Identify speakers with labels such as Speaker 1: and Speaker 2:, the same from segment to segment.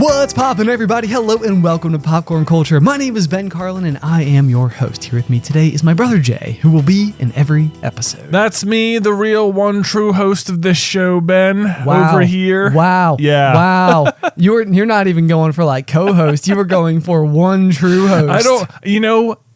Speaker 1: What's poppin', everybody? Hello and welcome to Popcorn Culture. My name is Ben Carlin and I am your host. Here with me today is my brother Jay, who will be in every episode.
Speaker 2: That's me, the real one true host of this show, Ben.
Speaker 1: Wow.
Speaker 2: Over here.
Speaker 1: Wow.
Speaker 2: Yeah.
Speaker 1: Wow. You're not even going for like co-host. You were going for one true host.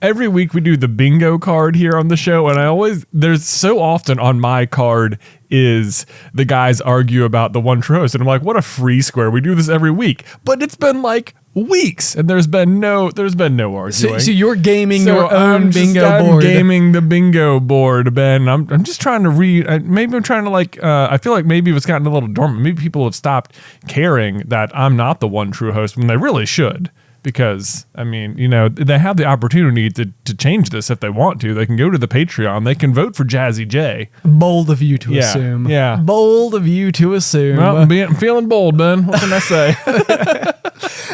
Speaker 2: Every week we do the bingo card here on the show, and there's so often on my card is the guys argue about the one true host, and I'm like, what a free square. We do this every week, but it's been like weeks, and there's been no arguing.
Speaker 1: So you're gaming your own bingo board.
Speaker 2: I'm gaming the bingo board, Ben. I'm just trying to read. Maybe I'm trying to I feel like maybe it's gotten a little dormant. Maybe people have stopped caring that I'm not the one true host when they really should. Because, they have the opportunity to change this if they want to. They can go to the Patreon. They can vote for Jazzy J.
Speaker 1: Bold of you to assume.
Speaker 2: Yeah.
Speaker 1: Bold of you to assume.
Speaker 2: Well, I'm feeling bold, Ben. What can I say?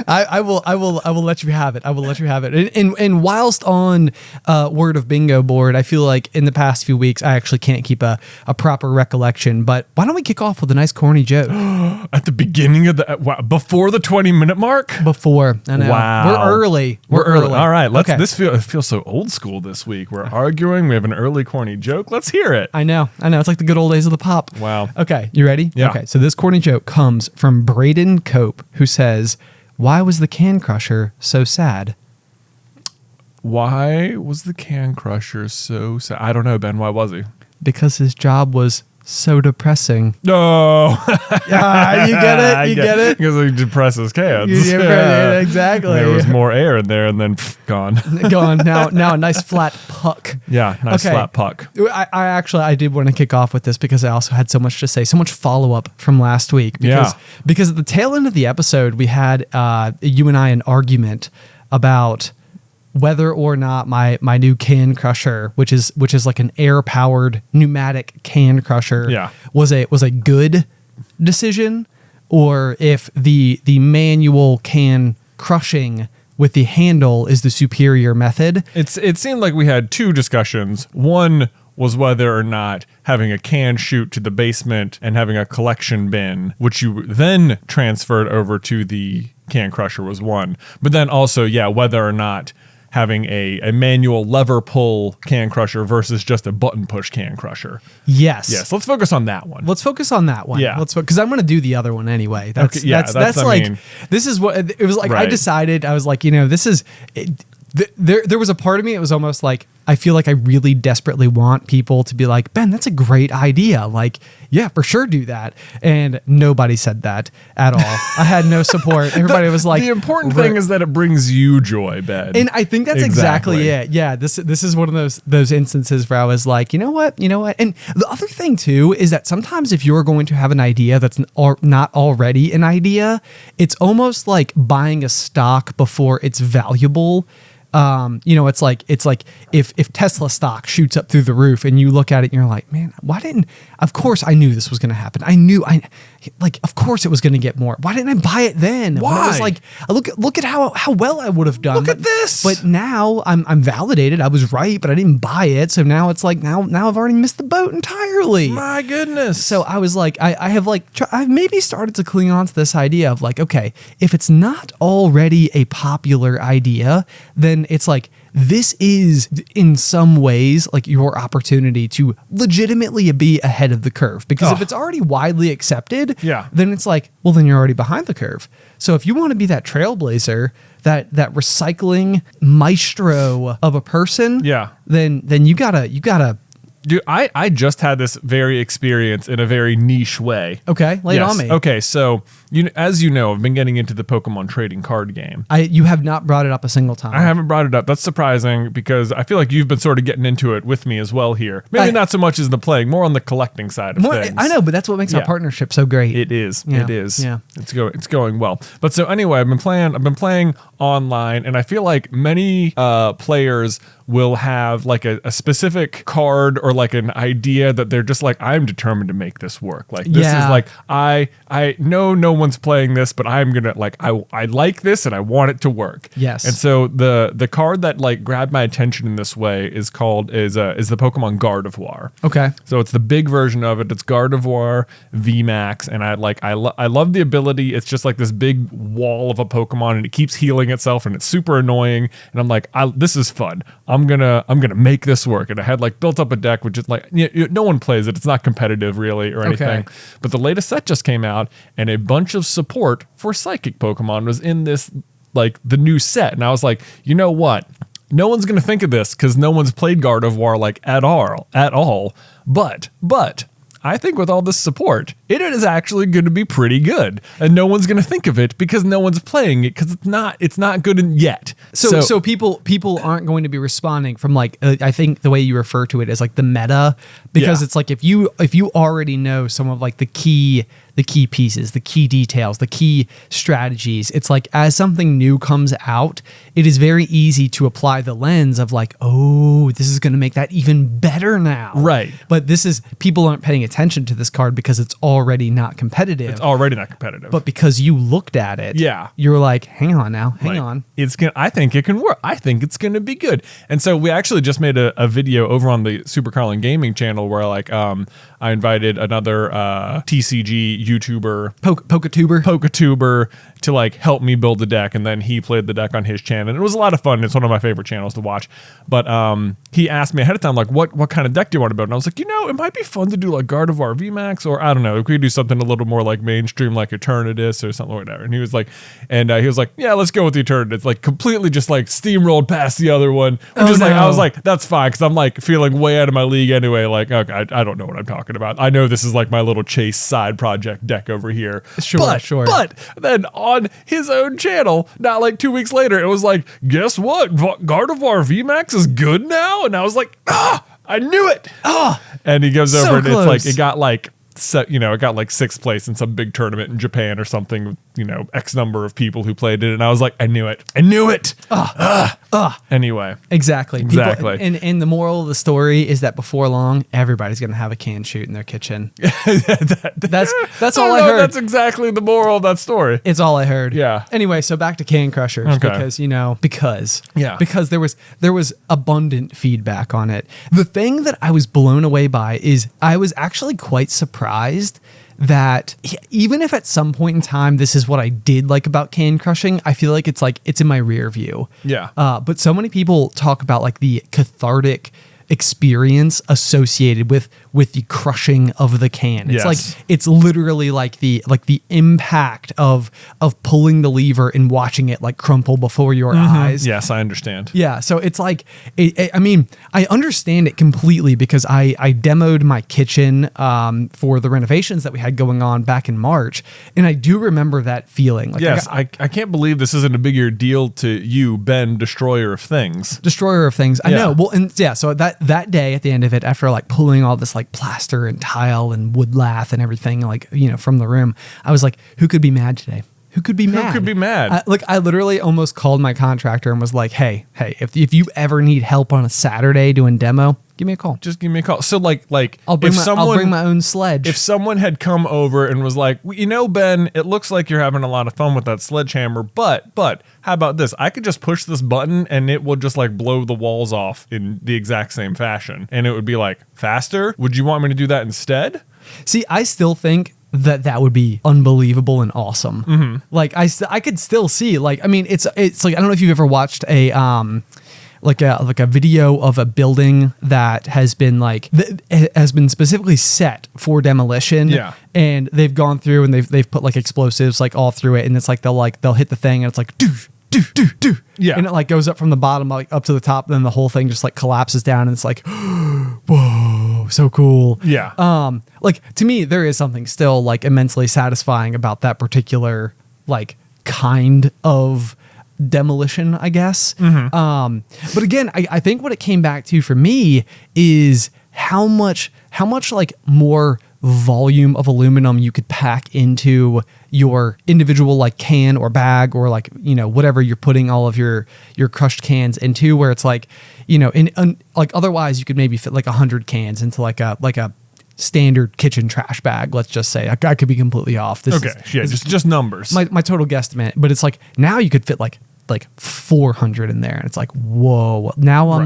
Speaker 1: I will let you have it. I will let you have it. And whilst on word of bingo board, I feel like in the past few weeks, I actually can't keep a proper recollection. But why don't we kick off with a nice corny joke?
Speaker 2: At the beginning of before the 20-minute mark?
Speaker 1: Before. I know.
Speaker 2: Wow.
Speaker 1: We're early.
Speaker 2: All right.
Speaker 1: Okay.
Speaker 2: It feels so old school this week. We're arguing. We have an early corny joke. Let's hear it.
Speaker 1: I know. It's like the good old days of the pop.
Speaker 2: Wow.
Speaker 1: Okay. You ready?
Speaker 2: Yeah.
Speaker 1: Okay. So this corny joke comes from Braden Cope, who says, "Why was the can crusher so sad?"
Speaker 2: Why was the can crusher so sad? I don't know, Ben. Why was he?
Speaker 1: Because his job was so depressing.
Speaker 2: No.
Speaker 1: Yeah, you get it? You get it?
Speaker 2: Because he depresses cans.
Speaker 1: Exactly.
Speaker 2: There was more air in there and then gone.
Speaker 1: Gone. Now a nice flat puck.
Speaker 2: Yeah, nice flat puck.
Speaker 1: I did want to kick off with this because I also had so much to say, so much follow-up from last week. Because at the tail end of the episode, we had you and I an argument about whether or not my new can crusher, which is like an air-powered pneumatic can crusher, was a good decision, or if the manual can crushing with the handle is the superior method.
Speaker 2: It seemed like we had two discussions. One was whether or not having a can chute to the basement and having a collection bin, which you then transferred over to the can crusher, was one. But then also, whether or not having a manual lever pull can crusher versus just a button push can crusher.
Speaker 1: Yes.
Speaker 2: Let's focus on that one.
Speaker 1: Yeah. Because I'm going to do the other one anyway. This is what it was like. Right. I decided, I was like, this is, there was a part of me, it was almost like, I feel like I really desperately want people to be like, Ben, that's a great idea. Like, yeah, for sure do that. And nobody said that at all. I had no support. Everybody was like...
Speaker 2: The important thing is that it brings you joy, Ben.
Speaker 1: And I think that's exactly it. Yeah, this is one of those instances where I was like, you know what? And the other thing, too, is that sometimes if you're going to have an idea that's not already an idea, it's almost like buying a stock before it's valuable. It's like if Tesla stock shoots up through the roof and you look at it and you're like, man, of course I knew this was going to happen. Of course it was going to get more. Why didn't I buy it then?
Speaker 2: Why?
Speaker 1: I was like, look at how well I would have done.
Speaker 2: Look at this.
Speaker 1: But now I'm validated. I was right, but I didn't buy it. So now it's like, now I've already missed the boat entirely.
Speaker 2: My goodness.
Speaker 1: So I was like, I've maybe started to cling on to this idea of like, okay, if it's not already a popular idea, then it's like, this is in some ways like your opportunity to legitimately be ahead of the curve, because if it's already widely accepted, then it's like, well, then you're already behind the curve. So if you want to be that trailblazer, that recycling maestro of a person, then you gotta.
Speaker 2: Dude, I just had this very experience in a very niche way.
Speaker 1: Okay, lay it on me.
Speaker 2: Okay, so as you know, I've been getting into the Pokemon trading card game.
Speaker 1: You have not brought it up a single time.
Speaker 2: I haven't brought it up. That's surprising because I feel like you've been sort of getting into it with me as well here. Maybe not so much as the playing, more on the collecting side of things.
Speaker 1: I know, but that's what makes our partnership so great.
Speaker 2: It is.
Speaker 1: Yeah.
Speaker 2: It is.
Speaker 1: Yeah.
Speaker 2: It's going well. But so anyway, I've been playing online, and I feel like many players will have like a specific card or or like an idea that they're just like, I'm determined to make this work. Like this is like, I know no one's playing this, but I'm gonna like, I like this and I want it to work.
Speaker 1: Yes.
Speaker 2: And so the card that like grabbed my attention in this way is the Pokemon Gardevoir.
Speaker 1: Okay.
Speaker 2: So it's the big version of it. It's Gardevoir VMAX, and I love the ability. It's just like this big wall of a Pokemon, and it keeps healing itself, and it's super annoying. And I'm like, this is fun. I'm gonna make this work. And I had like built up a deck which is like no one plays it. It's not competitive really or anything. Okay. But the latest set just came out, and a bunch of support for Psychic Pokemon was in this like the new set, and I was like, you know what? No one's going to think of this because no one's played Gardevoir like at all. But I think with all this support, it is actually going to be pretty good, and no one's going to think of it because no one's playing it because it's not good yet.
Speaker 1: So people aren't going to be responding from like I think the way you refer to it is like the meta, because it's like if you already know some of like the key pieces, the key details, the key strategies. It's like as something new comes out, it is very easy to apply the lens of like, oh, this is going to make that even better now.
Speaker 2: Right.
Speaker 1: But people aren't paying attention to this card because it's already not competitive.
Speaker 2: It's already not competitive.
Speaker 1: But because you looked at it, you're like, hang on now, hang on.
Speaker 2: I think it can work. I think it's going to be good. And so we actually just made a video over on the Super Carlin Gaming channel where like I invited another TCG YouTuber, Pokatuber, to like help me build the deck, and then he played the deck on his channel, and it was a lot of fun. It's one of my favorite channels to watch. But he asked me ahead of time like, what kind of deck do you want to build? And I was like, it might be fun to do like Gardevoir VMAX, or I don't know, if we could do something a little more like mainstream, like Eternatus or something like that. And he was like, yeah, let's go with the Eternatus. Like completely just like steamrolled past the other one. I was like, that's fine, because I'm like feeling way out of my league anyway. Like, okay, I don't know what I'm talking about. I know this is like my little Chase side project deck over here.
Speaker 1: Sure.
Speaker 2: But then on his own channel, not like 2 weeks later, it was like, guess what? Gardevoir VMAX is good now? And I was like, I knew it. And he goes over and it's like, it got like, it got like 6th place in some big tournament in Japan or something, X number of people who played it. And I was like, I knew it. Anyway.
Speaker 1: Exactly. And the moral of the story is that before long, everybody's going to have a can shoot in their kitchen. That's all I heard.
Speaker 2: That's exactly the moral of that story.
Speaker 1: It's all I heard.
Speaker 2: Yeah.
Speaker 1: Anyway, so back to Can Crushers, because there was abundant feedback on it. The thing that I was blown away by is I was actually quite surprised that even if at some point in time this is what I did like about can crushing, I feel like it's in my rear view.
Speaker 2: Yeah.
Speaker 1: But so many people talk about like the cathartic experience associated with the crushing of the can. It's like it's literally like the impact of pulling the lever and watching it like crumple before your eyes.
Speaker 2: Yes, I understand.
Speaker 1: Yeah, so it's like I mean, I understand it completely because I demoed my kitchen for the renovations that we had going on back in March, and I do remember that feeling. Like,
Speaker 2: yes, I can't believe this isn't a bigger deal to you, Ben, Destroyer of Things. I know. Well, and yeah, so that day at the end of it, after like pulling all this like plaster and tile and wood lath and everything, like, from the room, I was like, who could be mad today? Who could be mad? I literally almost called my contractor and was like, hey, if you ever need help on a Saturday doing demo, give me a call. Just give me a call. So like
Speaker 1: I'll bring my own sledge.
Speaker 2: If someone had come over and was like, Ben, it looks like you're having a lot of fun with that sledgehammer, but how about this? I could just push this button and it will just like blow the walls off in the exact same fashion. And it would be like faster. Would you want me to do that instead?
Speaker 1: See, I still think that would be unbelievable and awesome.
Speaker 2: Mm-hmm.
Speaker 1: Like I could still see, like, I mean, it's like, I don't know if you've ever watched a video of a building that has been specifically set for demolition.
Speaker 2: Yeah.
Speaker 1: And they've gone through and they've put like explosives like all through it, and it's like they'll hit the thing and it's like do.
Speaker 2: Yeah.
Speaker 1: And it like goes up from the bottom like up to the top, and then the whole thing just like collapses down, and it's like whoa, so cool.
Speaker 2: Yeah.
Speaker 1: Like to me, there is something still like immensely satisfying about that particular like kind of demolition, I guess.
Speaker 2: Mm-hmm.
Speaker 1: But again, I think what it came back to for me is how much like more volume of aluminum you could pack into your individual like can or bag or like, you know, whatever you're putting all of your crushed cans into, where it's like, you know, like otherwise you could maybe fit like 100 cans into like a standard kitchen trash bag. Let's just say I could be completely off.
Speaker 2: Just numbers.
Speaker 1: My total guesstimate, but it's like now you could fit like 400 in there, and it's like, whoa. Now I'm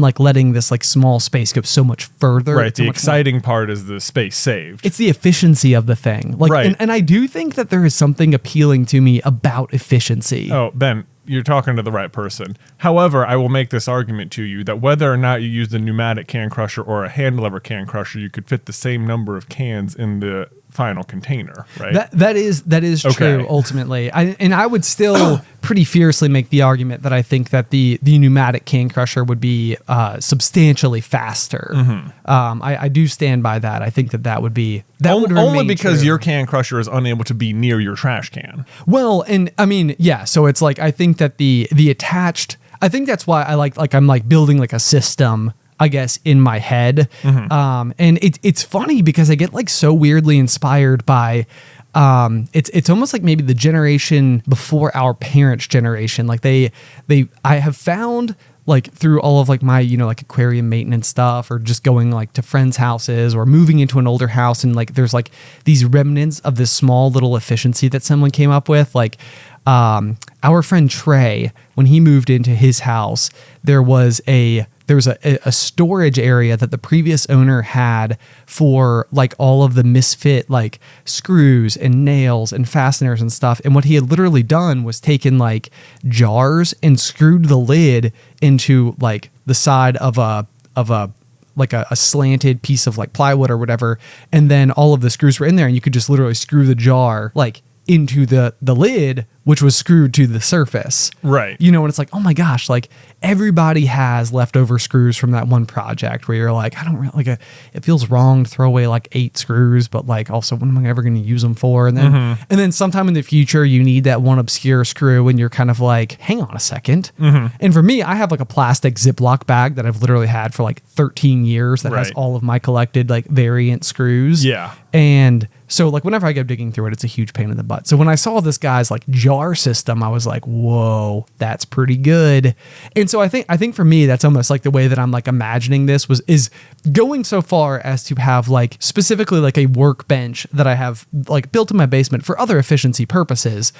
Speaker 1: like letting this like small space go so much further.
Speaker 2: Right. The exciting part is the space saved.
Speaker 1: It's the efficiency of the thing. Like,
Speaker 2: right.
Speaker 1: And I do think that there is something appealing to me about efficiency.
Speaker 2: Oh, Ben, you're talking to the right person. However, I will make this argument to you that whether or not you use a pneumatic can crusher or a hand lever can crusher, you could fit the same number of cans in the final container, right?
Speaker 1: That is true ultimately. I would still pretty fiercely make the argument that I think that the pneumatic can crusher would be substantially faster. I do stand by that. I think that would be
Speaker 2: only because true. Your can crusher is unable to be near your trash can.
Speaker 1: Well, and I mean, yeah. So it's like I think that the attached. I think that's why I'm like building like a system, I guess, in my head. And it's funny because I get like so weirdly inspired by it's almost like maybe the generation before our parents' generation. Like I have found like through all of like my, you know, like aquarium maintenance stuff, or just going like to friends' houses or moving into an older house, and like there's like these remnants of this small little efficiency that someone came up with. Like our friend Trey, when he moved into his house, there was a storage area that the previous owner had for like all of the misfit like screws and nails and fasteners and stuff. And what he had literally done was taken like jars and screwed the lid into like the side of a slanted piece of like plywood or whatever. And then all of the screws were in there, and you could just literally screw the jar like into the lid, which was screwed to the surface.
Speaker 2: Right.
Speaker 1: You know, and it's like, oh my gosh, like everybody has leftover screws from that one project where you're like, I don't really it feels wrong to throw away like 8 screws, but like also what am I ever going to use them for? And then sometime in the future you need that one obscure screw, and you're kind of like, hang on a second. And for me, I have like a plastic Ziploc bag that I've literally had for like 13 years that has all of my collected like variant screws.
Speaker 2: Yeah.
Speaker 1: And so like whenever I go digging through it, it's a huge pain in the butt. So when I saw this guy's like jar system, I was like, whoa, that's pretty good. And so I think for me, that's almost like the way that I'm like imagining this is going so far as to have like specifically like a workbench that I have like built in my basement for other efficiency purposes.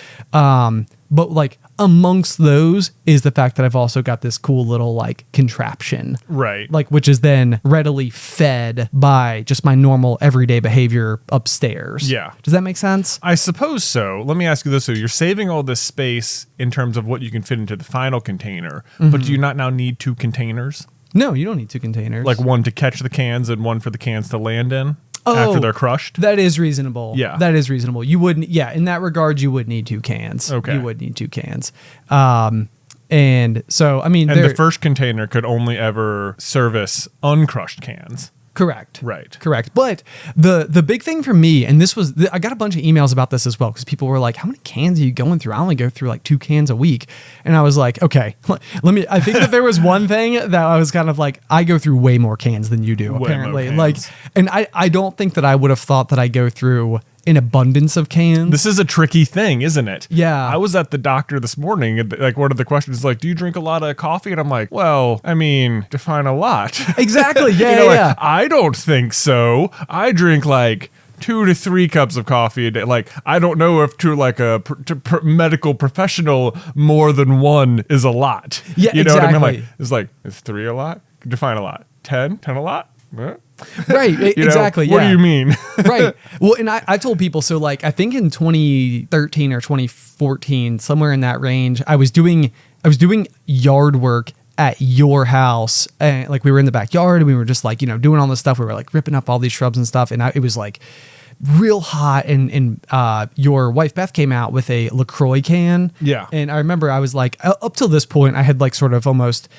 Speaker 1: But like amongst those is the fact that I've also got this cool little like contraption,
Speaker 2: right?
Speaker 1: Like, which is then readily fed by just my normal everyday behavior upstairs.
Speaker 2: Yeah.
Speaker 1: Does that make sense?
Speaker 2: I suppose so. Let me ask you this. So you're saving all this space in terms of what you can fit into the final container, but do you not now need 2 containers?
Speaker 1: No, you don't need 2 containers.
Speaker 2: Like one to catch the cans and one for the cans to land in? After they're crushed?
Speaker 1: That is reasonable.
Speaker 2: Yeah.
Speaker 1: That is reasonable. You wouldn't, in that regard, you would need 2 cans.
Speaker 2: Okay.
Speaker 1: You would need 2 cans. And so, I mean...
Speaker 2: And the first container could only ever service uncrushed cans.
Speaker 1: Correct.
Speaker 2: Right.
Speaker 1: Correct. But the big thing for me, and this was, I got a bunch of emails about this as well, because people were like, how many cans are you going through? I only go through like 2 cans a week. And I was like, okay, I think that there was one thing that I was kind of like, I go through way more cans than you do, apparently. Like, and I don't think that I would have thought that I go through an abundance of cans.
Speaker 2: This is a tricky thing, isn't it?
Speaker 1: Yeah.
Speaker 2: I was at the doctor this morning, and like one of the questions is like, do you drink a lot of coffee? And I'm like, well, I mean, define a lot.
Speaker 1: Exactly. Yeah.
Speaker 2: Like, I don't think so. I drink like 2 to 3 cups of coffee a day. Like, I don't know if to like a medical professional, more than 1 is a lot.
Speaker 1: Yeah,
Speaker 2: you know
Speaker 1: exactly.
Speaker 2: what I mean? Like, is 3 a lot? Define a lot. 10 a lot?
Speaker 1: Right, exactly.
Speaker 2: What do you mean?
Speaker 1: Right. Well, and I told people, so like, I think in 2013 or 2014, somewhere in that range, I was doing yard work at your house, and like we were in the backyard and we were just like, you know, doing all this stuff. We were like ripping up all these shrubs and stuff. And it was like real hot. And your wife, Beth, came out with a LaCroix can.
Speaker 2: Yeah.
Speaker 1: And I remember I was like, up till this point, I had like sort of almost,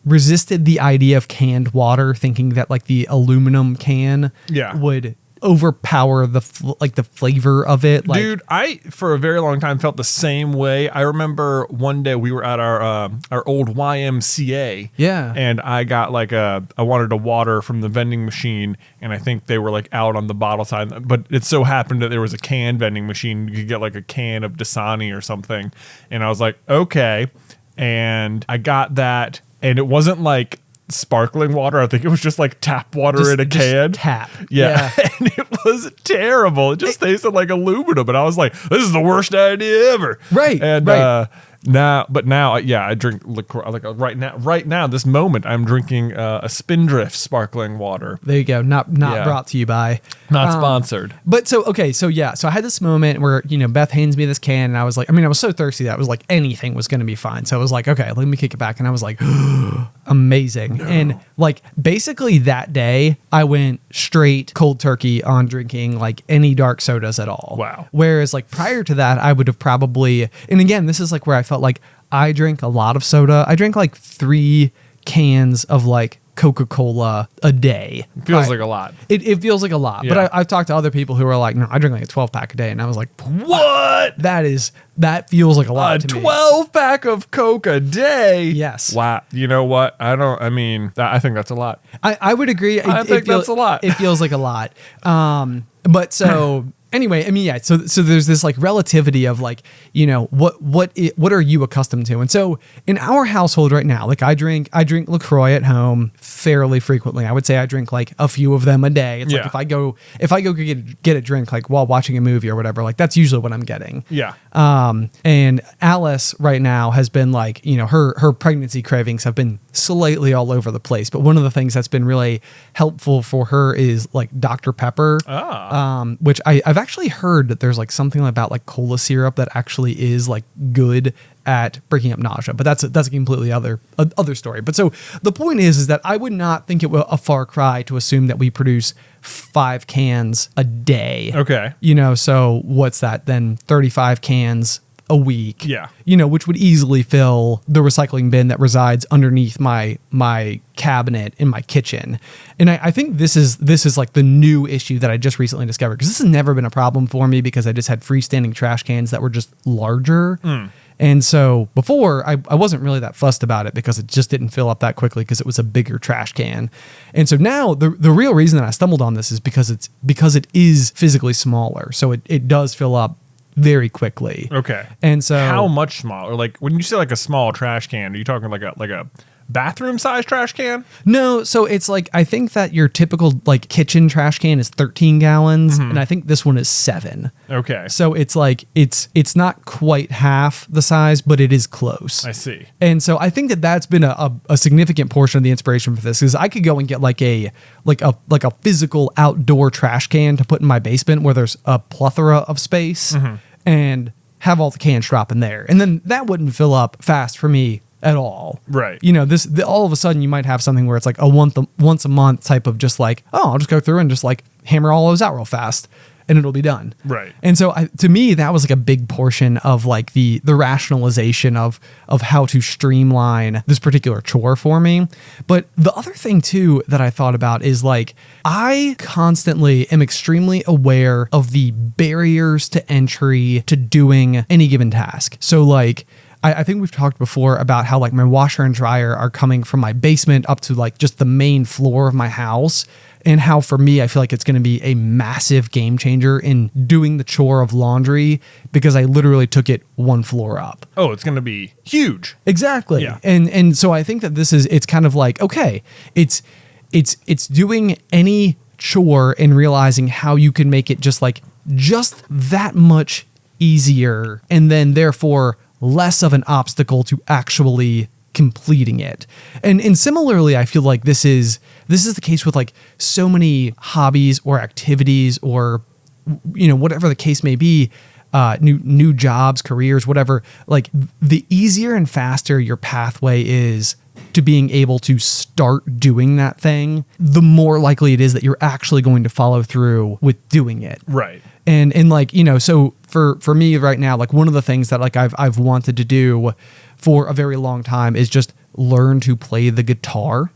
Speaker 1: resisted the idea of canned water, thinking that like the aluminum can would overpower the flavor of it. Like,
Speaker 2: dude, I for a very long time felt the same way. I remember one day we were at our old YMCA.
Speaker 1: Yeah.
Speaker 2: And I got like I wanted a water from the vending machine, and I think they were like out on the bottle side, but it so happened that there was a can vending machine. You could get like a can of Dasani or something. And I was like, okay. And I got that, and it wasn't like sparkling water. I think it was just like tap water in a can.
Speaker 1: Tap.
Speaker 2: Yeah. And it was terrible. It just tasted like aluminum. And I was like, this is the worst idea ever.
Speaker 1: Right.
Speaker 2: And
Speaker 1: right.
Speaker 2: now, I drink liqueur. Like right now, this moment, I'm drinking a Spindrift sparkling water.
Speaker 1: There you go. Not brought to you by.
Speaker 2: Not sponsored.
Speaker 1: But so I had this moment where, Beth hands me this can, and I was like, I was so thirsty that I was like, anything was going to be fine. So I was like, okay, let me kick it back. And I was like, amazing. No. And like, basically that day I went straight cold turkey on drinking like any dark sodas at all.
Speaker 2: Wow.
Speaker 1: Whereas like prior to that, I would have probably, and again, this is like where I felt like I drink a lot of soda. I drank like 3 cans of like Coca-Cola a day.
Speaker 2: Feels like a lot.
Speaker 1: It feels like a lot.
Speaker 2: Yeah.
Speaker 1: But I've talked to other people who are like, no, I drink like a 12-pack a day. And I was like,
Speaker 2: what?
Speaker 1: That feels like a lot to me.
Speaker 2: 12-pack of Coke a day?
Speaker 1: Yes.
Speaker 2: Wow. You know what? I think that's a lot.
Speaker 1: I would agree.
Speaker 2: I think that's a lot.
Speaker 1: It feels like a lot. But so... Anyway, so there's this like relativity of like, what are you accustomed to? And so in our household right now, like I drink LaCroix at home fairly frequently. I would say I drink like a few of them a day. It's like if I go get a drink like while watching a movie or whatever, like that's usually what I'm getting.
Speaker 2: Yeah.
Speaker 1: And Alice right now has been like, her pregnancy cravings have been slightly all over the place. But one of the things that's been really helpful for her is like Dr. Pepper, which I've actually heard that there's like something about like cola syrup that actually is like good at breaking up nausea, but that's a completely other story. But so the point is that I would not think it was a far cry to assume that we produce 5 cans a day.
Speaker 2: Okay.
Speaker 1: So what's that then? 35 cans a week.
Speaker 2: Yeah.
Speaker 1: Which would easily fill the recycling bin that resides underneath my cabinet in my kitchen. And I think this is like the new issue that I just recently discovered, because this has never been a problem for me because I just had freestanding trash cans that were just larger. And so before I wasn't really that fussed about it because it just didn't fill up that quickly because it was a bigger trash can. And so now the real reason that I stumbled on this is because it is physically smaller. So it does fill up very quickly.
Speaker 2: Okay.
Speaker 1: And so
Speaker 2: how much smaller? Like when you say like a small trash can, are you talking like a bathroom size trash can?
Speaker 1: No, so it's like, I think that your typical like kitchen trash can is 13 gallons, and I think this one is 7.
Speaker 2: Okay.
Speaker 1: So it's like it's not quite half the size, but it is close.
Speaker 2: I see.
Speaker 1: And so I think that that's been a significant portion of the inspiration for this, because I could go and get like a physical outdoor trash can to put in my basement where there's a plethora of space, and have all the cans drop in there, and then that wouldn't fill up fast for me at all.
Speaker 2: Right.
Speaker 1: All of a sudden you might have something where it's like a once a month type of just like, oh, I'll just go through and just like hammer all those out real fast and it'll be done.
Speaker 2: Right.
Speaker 1: And so to me, that was like a big portion of like the rationalization of how to streamline this particular chore for me. But the other thing too that I thought about is like, I constantly am extremely aware of the barriers to entry to doing any given task. So like, I think we've talked before about how like my washer and dryer are coming from my basement up to like just the main floor of my house, and how for me, I feel like it's going to be a massive game changer in doing the chore of laundry because I literally took it 1 floor up.
Speaker 2: Oh, it's going to be huge.
Speaker 1: Exactly.
Speaker 2: Yeah.
Speaker 1: And so I think that it's kind of like, okay, it's doing any chore and realizing how you can make it just that much easier, and then therefore less of an obstacle to actually completing it. And similarly, I feel like this is the case with like so many hobbies or activities or, whatever the case may be, new jobs, careers, whatever. Like the easier and faster your pathway is to being able to start doing that thing, the more likely it is that you're actually going to follow through with doing it.
Speaker 2: Right.
Speaker 1: And like, so for me right now, like one of the things that like I've wanted to do for a very long time is just learn to play the guitar.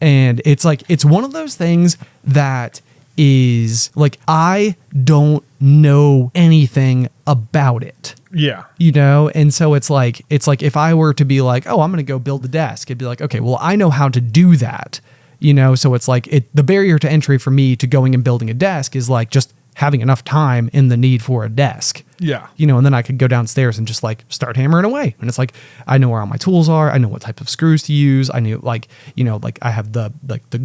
Speaker 1: And it's like, it's one of those things that is like, I don't know anything about it.
Speaker 2: Yeah.
Speaker 1: You know, and so it's like if I were to be like, oh, I'm going to go build a desk, it'd be like, okay, well, I know how to do that. You know, so it's like the barrier to entry for me to going and building a desk is like just having enough time in the need for a desk.
Speaker 2: Yeah.
Speaker 1: You know, and then I could go downstairs and just like start hammering away. And it's like, I know where all my tools are. I know what type of screws to use. I knew like, you know, like I have the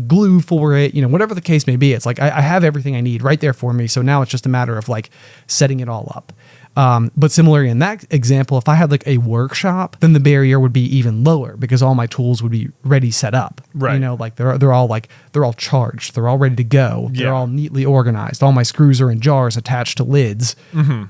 Speaker 1: glue for it, you know, whatever the case may be. It's like, I have everything I need right there for me. So now it's just a matter of like setting it all up. But similarly in that example, if I had like a workshop, then the barrier would be even lower because all my tools would be ready set up.
Speaker 2: Right.
Speaker 1: You know, like they're all charged. They're all ready to go.
Speaker 2: Yeah.
Speaker 1: They're all neatly organized. All my screws are in jars attached to lids,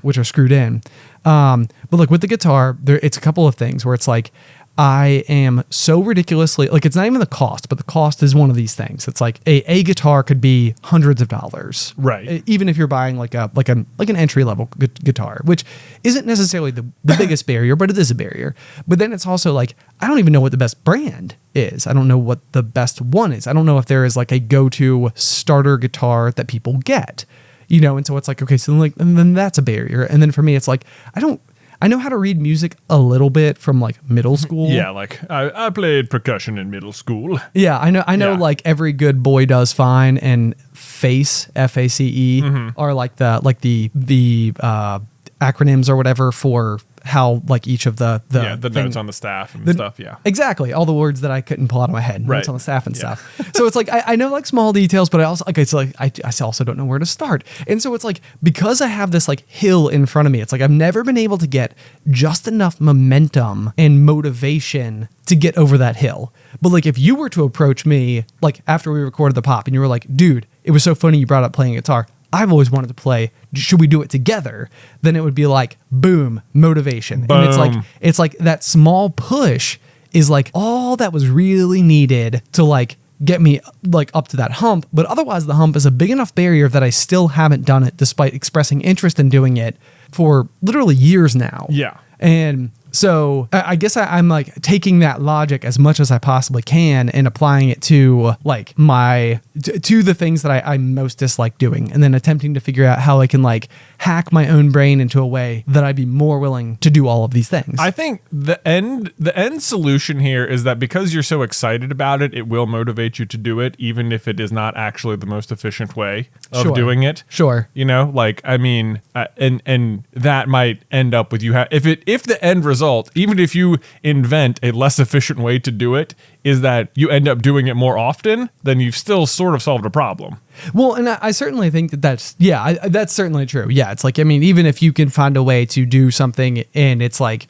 Speaker 1: which are screwed in. But like with the guitar, it's a couple of things where it's like, I am so ridiculously like, it's not even the cost, but the cost is one of these things. It's like a guitar could be hundreds of dollars,
Speaker 2: right?
Speaker 1: Even if you're buying like an entry level guitar, which isn't necessarily the biggest barrier, but it is a barrier. But then it's also like, I don't even know what the best brand is. I don't know what the best one is. I don't know if there is like a go-to starter guitar that people get, you know? And so it's like, okay, so like, and then that's a barrier. And then for me, it's like, I know how to read music a little bit from like middle school.
Speaker 2: Yeah, like I played percussion in middle school.
Speaker 1: Yeah, I know
Speaker 2: Yeah.
Speaker 1: like every good boy does fine and FACE, FACE are like the acronyms or whatever for how like each of the
Speaker 2: notes on the staff and stuff. Yeah,
Speaker 1: exactly. All the words that I couldn't pull out of my head,
Speaker 2: right.
Speaker 1: Notes on the staff and stuff. So it's like I know like small details, but I also I also don't know where to start. And so it's like, because I have this like hill in front of me, it's like I've never been able to get just enough momentum and motivation to get over that hill. But like if you were to approach me like after we recorded the pop and you were like, dude, it was so funny you brought up playing guitar. I've always wanted to play. Should we do it together? Then it would be like, boom, motivation.
Speaker 2: Boom.
Speaker 1: And it's like that small push is like all that was really needed to like get me like up to that hump. But otherwise the hump is a big enough barrier that I still haven't done it despite expressing interest in doing it for literally years now.
Speaker 2: Yeah.
Speaker 1: And so I guess I'm like taking that logic as much as I possibly can and applying it to like to the things that I most dislike doing, and then attempting to figure out how I can like hack my own brain into a way that I'd be more willing to do all of these things.
Speaker 2: I think the end solution here is that because you're so excited about it, it will motivate you to do it, even if it is not actually the most efficient way of doing it.
Speaker 1: Sure.
Speaker 2: You know, like, I mean, and that might end up with you if the end result, even if you invent a less efficient way to do it, is that you end up doing it more often, then you've still sort of solved a problem.
Speaker 1: Well, and I certainly think that's certainly true. Yeah, it's like, I mean, even if you can find a way to do something and it's like,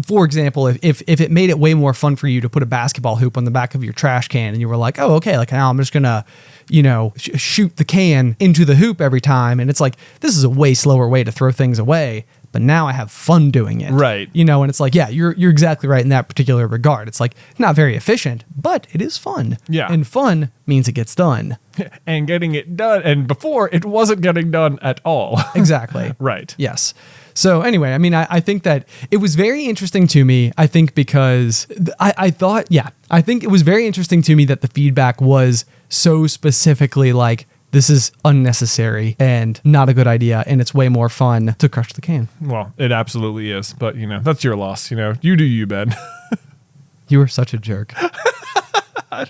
Speaker 1: for example, if it made it way more fun for you to put a basketball hoop on the back of your trash can and you were like, oh, okay, like now I'm just going to, you know, shoot the can into the hoop every time. And it's like, this is a way slower way to throw things away. But now I have fun doing it.
Speaker 2: Right.
Speaker 1: You know, and it's like, yeah, you're exactly right in that particular regard. It's like not very efficient, but it is fun.
Speaker 2: Yeah.
Speaker 1: And fun means it gets done.
Speaker 2: And getting it done. And before, it wasn't getting done at all.
Speaker 1: Exactly.
Speaker 2: Right.
Speaker 1: Yes. So anyway, I mean, I think that it was very interesting to me, I think, because I think it was very interesting to me that the feedback was so specifically like, this is unnecessary and not a good idea, and it's way more fun to crush the can.
Speaker 2: Well, it absolutely is, but you know, that's your loss. You know, you do you, Ben.
Speaker 1: You were such a jerk. Oh,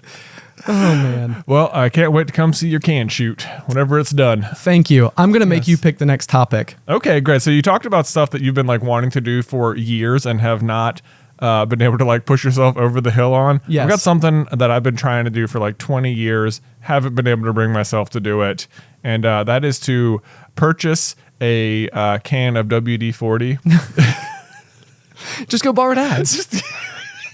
Speaker 1: man.
Speaker 2: Well, I can't wait to come see your can shoot whenever it's done.
Speaker 1: Thank you. I'm going to make you pick the next topic.
Speaker 2: Okay, great. So you talked about stuff that you've been like wanting to do for years and have not been able to like push yourself over the hill on.
Speaker 1: Yes.
Speaker 2: I've got something that I've been trying to do for like 20 years, haven't been able to bring myself to do it. And that is to purchase a can of WD-40.
Speaker 1: Just go borrow ads.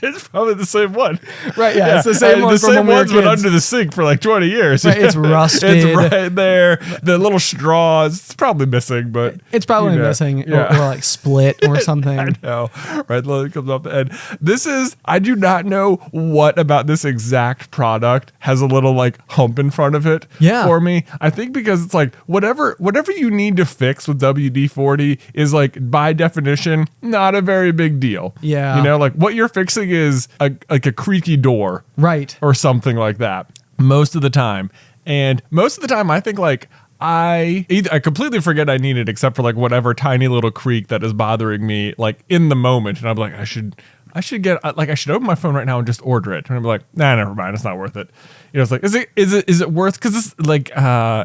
Speaker 2: It's probably the same one.
Speaker 1: Right, yeah. It's the same one.
Speaker 2: The
Speaker 1: from
Speaker 2: same
Speaker 1: when we were
Speaker 2: one's been
Speaker 1: kids.
Speaker 2: under the sink for like 20 years.
Speaker 1: Right, it's rusted.
Speaker 2: It's right there. The little straws. It's probably missing, but
Speaker 1: it's probably missing or like split or something.
Speaker 2: I know. Right, it comes off the end. I do not know what about this exact product has a little like hump in front of it for me. I think because it's like whatever you need to fix with WD-40 is like by definition not a very big deal.
Speaker 1: Yeah.
Speaker 2: You know, like what you're fixing is like a creaky door.
Speaker 1: Right.
Speaker 2: Or something like that most of the time. And most of the time I think like I completely forget I need it, except for like whatever tiny little creak that is bothering me like in the moment. And I'm like, I should open my phone right now and just order it. And I'm like, nah, never mind. It's not worth it. You know, it's like, is it worth, cause this like,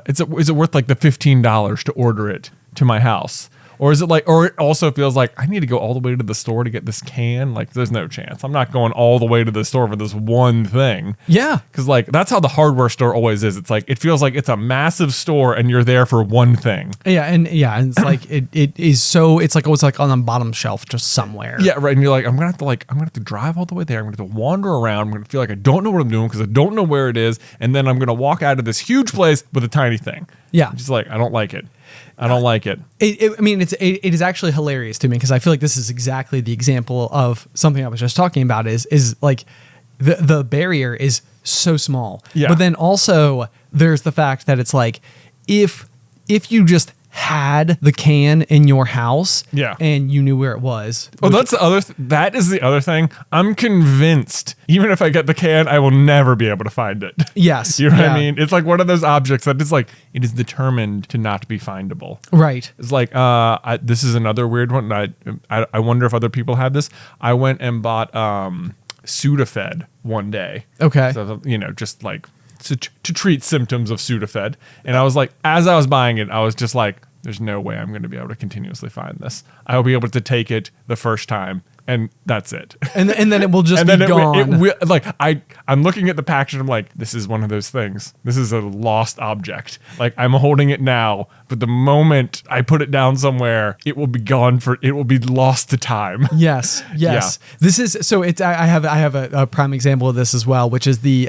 Speaker 2: is it worth like the $15 to order it to my house? Or is it like, or it also feels like I need to go all the way to the store to get this can? Like, there's no chance. I'm not going all the way to the store for this one thing.
Speaker 1: Yeah.
Speaker 2: Because, like, that's how the hardware store always is. It's like, it feels like it's a massive store and you're there for one thing.
Speaker 1: Yeah. And it's like, it is so, it's like, oh, it's like on the bottom shelf just somewhere.
Speaker 2: Yeah, right. And you're like, I'm going to have to drive all the way there. I'm going to have to wander around. I'm going to feel like I don't know what I'm doing because I don't know where it is. And then I'm going to walk out of this huge place with a tiny thing.
Speaker 1: Yeah.
Speaker 2: Just like, I don't like it. I don't like it.
Speaker 1: I mean, it is actually hilarious to me because I feel like this is exactly the example of something I was just talking about is like the barrier is so small.
Speaker 2: Yeah.
Speaker 1: But then also there's the fact that it's like if you just had the can in your house and you knew where it was.
Speaker 2: Well, that's the other that is the other thing. I'm convinced even if I get the can, I will never be able to find it.
Speaker 1: Yes.
Speaker 2: You know what I mean? It's like one of those objects that is like it is determined to not be findable.
Speaker 1: Right.
Speaker 2: It's like this is another weird one. I wonder if other people have this. I went and bought Sudafed one day.
Speaker 1: Okay.
Speaker 2: So, you know, just like to treat symptoms of Sudafed. And I was like, as I was buying it, I was just like, there's no way I'm going to be able to continuously find this. I'll be able to take it the first time, and that's it. And then
Speaker 1: it will just be gone.
Speaker 2: I'm looking at the package, and I'm like, this is one of those things. This is a lost object. Like, I'm holding it now, but the moment I put it down somewhere, it will be gone it will be lost to time.
Speaker 1: Yes. Yeah. This is, so it's, I have a prime example of this as well, which is the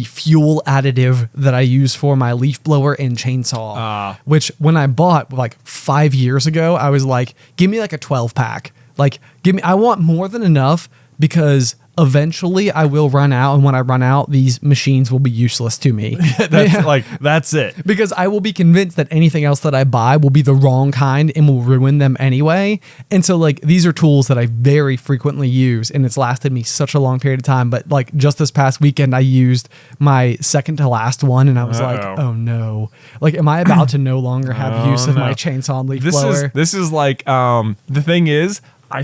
Speaker 1: fuel additive that I use for my leaf blower and chainsaw, which when I bought like 5 years ago, I was like, give me like a 12 pack. Like, I want more than enough because eventually I will run out. And when I run out, these machines will be useless to me.
Speaker 2: That's it.
Speaker 1: Because I will be convinced that anything else that I buy will be the wrong kind and will ruin them anyway. And so like, these are tools that I very frequently use and it's lasted me such a long period of time. But like just this past weekend, I used my second to last one and I was like, oh no, like, am I about to no longer have use of my chainsaw and leaf blower?
Speaker 2: This is like, the thing is,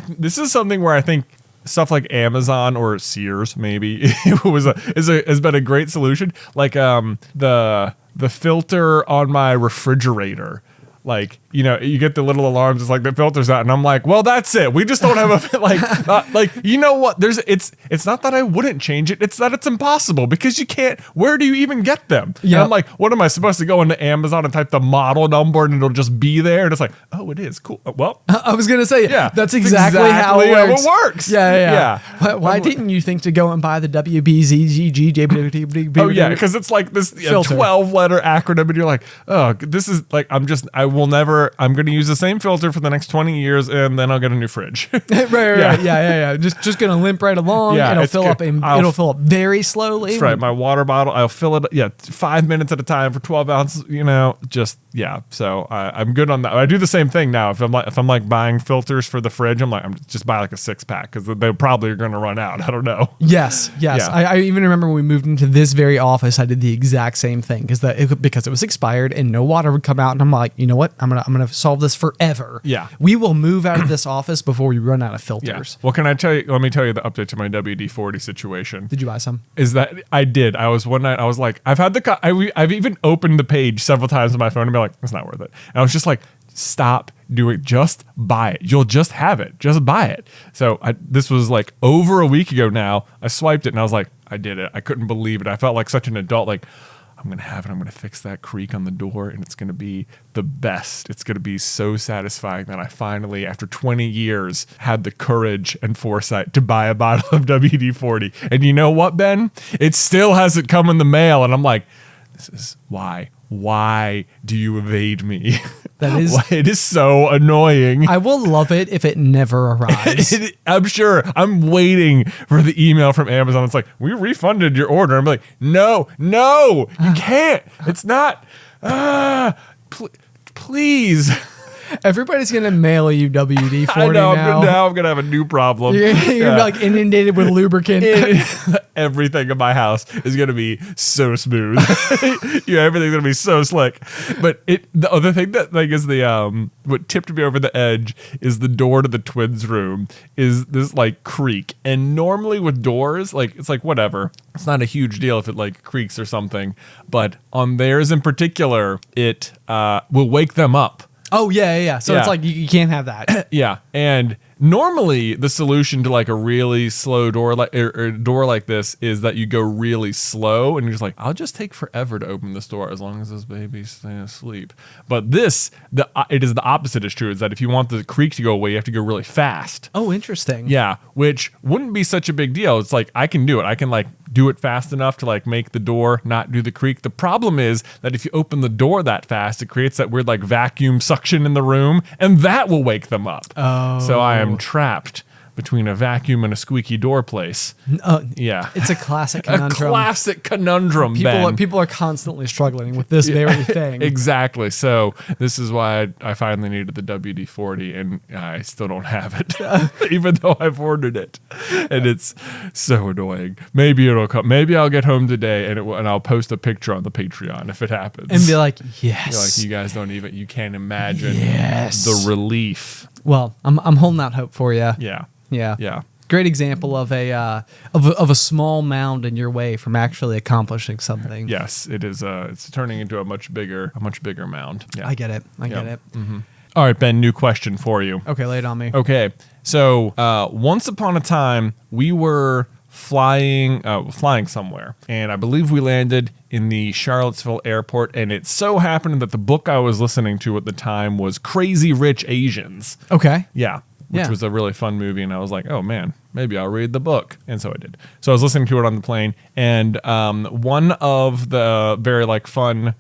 Speaker 2: this is something where I think stuff like Amazon or Sears maybe has been a great solution. Like the filter on my refrigerator. Like, you know, you get the little alarms. It's like the filter's out, and I'm like, well, that's it. We just don't have a like. You know what? It's not that I wouldn't change it. It's that it's impossible because you can't. Where do you even get them? Yeah. And I'm like, what am I supposed to go into Amazon and type the model number and it'll just be there? And it's like, oh, it is cool. Well,
Speaker 1: I was gonna say,
Speaker 2: yeah,
Speaker 1: that's exactly how it works.
Speaker 2: Yeah.
Speaker 1: Why didn't you think to go and buy the WBZGG?
Speaker 2: Oh yeah, because it's like this 12-letter acronym, and you're like, oh, this is like I'm going to use the same filter for the next 20 years and then I'll get a new fridge.
Speaker 1: Right. Yeah. Just going to limp right along.
Speaker 2: Yeah,
Speaker 1: it'll fill up very slowly.
Speaker 2: That's right. My water bottle, I'll fill it 5 minutes at a time for 12 ounces, you know, so I'm good on that. I do the same thing now. If I'm like buying filters for the fridge, I'm just buy like a 6-pack because they probably are going to run out. I don't know.
Speaker 1: Yes. Yeah. I even remember when we moved into this very office, I did the exact same thing because it was expired and no water would come out. And I'm like, you know what? I'm gonna solve this forever.
Speaker 2: Yeah.
Speaker 1: We will move out of this office before we run out of filters.
Speaker 2: Yeah. Well, can I tell you? Let me tell you the update to my WD-40 situation.
Speaker 1: Did you buy some?
Speaker 2: Is that I did. I was one night. I was like, I've even opened the page several times on my phone and be like, it's not worth it. And I was just like, stop doing. Just buy it. You'll just have it. Just buy it. So this was like over a week ago now. I swiped it and I was like, I did it. I couldn't believe it. I felt like such an adult. Like, I'm going to have it. I'm going to fix that creak on the door and it's going to be the best. It's going to be so satisfying that I finally, after 20 years, had the courage and foresight to buy a bottle of WD-40. And you know what, Ben? It still hasn't come in the mail. And I'm like, this is why. Why do you evade me? It is so annoying.
Speaker 1: I will love it if it never arrives.
Speaker 2: I'm sure. I'm waiting for the email from Amazon. It's like, we refunded your order. I'm like, no, you can't. It's not. Please.
Speaker 1: Everybody's gonna mail you WD-40
Speaker 2: I know.
Speaker 1: now.
Speaker 2: Now I'm gonna have a new problem.
Speaker 1: You're gonna be like inundated with lubricant.
Speaker 2: Everything in my house is gonna be so smooth. Everything's gonna be so slick. But the other thing that like is the what tipped me over the edge is the door to the twins' room is this like creak. And normally with doors, like it's like whatever. It's not a huge deal if it like creaks or something. But on theirs in particular, it will wake them up.
Speaker 1: Oh, yeah. So it's like you can't have that.
Speaker 2: Yeah. And normally the solution to like a really slow door like or a door like this is that you go really slow and you're just like, I'll just take forever to open this door as long as this baby's staying asleep. But it is the opposite is true, is that if you want the creak to go away, you have to go really fast.
Speaker 1: Oh, interesting.
Speaker 2: Yeah, which wouldn't be such a big deal. It's like I can do it. I can like do it fast enough to like make the door not do the creak. The problem is that if you open the door that fast, it creates that weird like vacuum suction in the room, and that will wake them up.
Speaker 1: Oh.
Speaker 2: So I am trapped between a vacuum and a squeaky door place. Yeah.
Speaker 1: It's a classic conundrum.
Speaker 2: A classic conundrum, Ben.
Speaker 1: People are constantly struggling with this very thing.
Speaker 2: Exactly. So this is why I finally needed the WD-40, and I still don't have it, even though I've ordered it. And it's so annoying. Maybe it'll come. Maybe I'll get home today, and I'll post a picture on the Patreon if it happens.
Speaker 1: And be like, yes.
Speaker 2: You're like, you guys don't even, you can't imagine
Speaker 1: yes.
Speaker 2: the relief.
Speaker 1: Well, I'm holding out hope for you.
Speaker 2: Yeah.
Speaker 1: Yeah. Great example of a small mound in your way from actually accomplishing something.
Speaker 2: Yes, it is. It's turning into a much bigger mound. Yeah.
Speaker 1: I get it. Mm-hmm.
Speaker 2: All right, Ben. New question for you.
Speaker 1: Okay, lay it on me.
Speaker 2: Okay, so once upon a time we were flying somewhere, and I believe we landed in the Charlottesville airport, and it so happened that the book I was listening to at the time was Crazy Rich Asians.
Speaker 1: Okay.
Speaker 2: Yeah. Which was a really fun movie, and I was like, oh man, maybe I'll read the book. And so I did. So I was listening to it on the plane, and one of the very like fun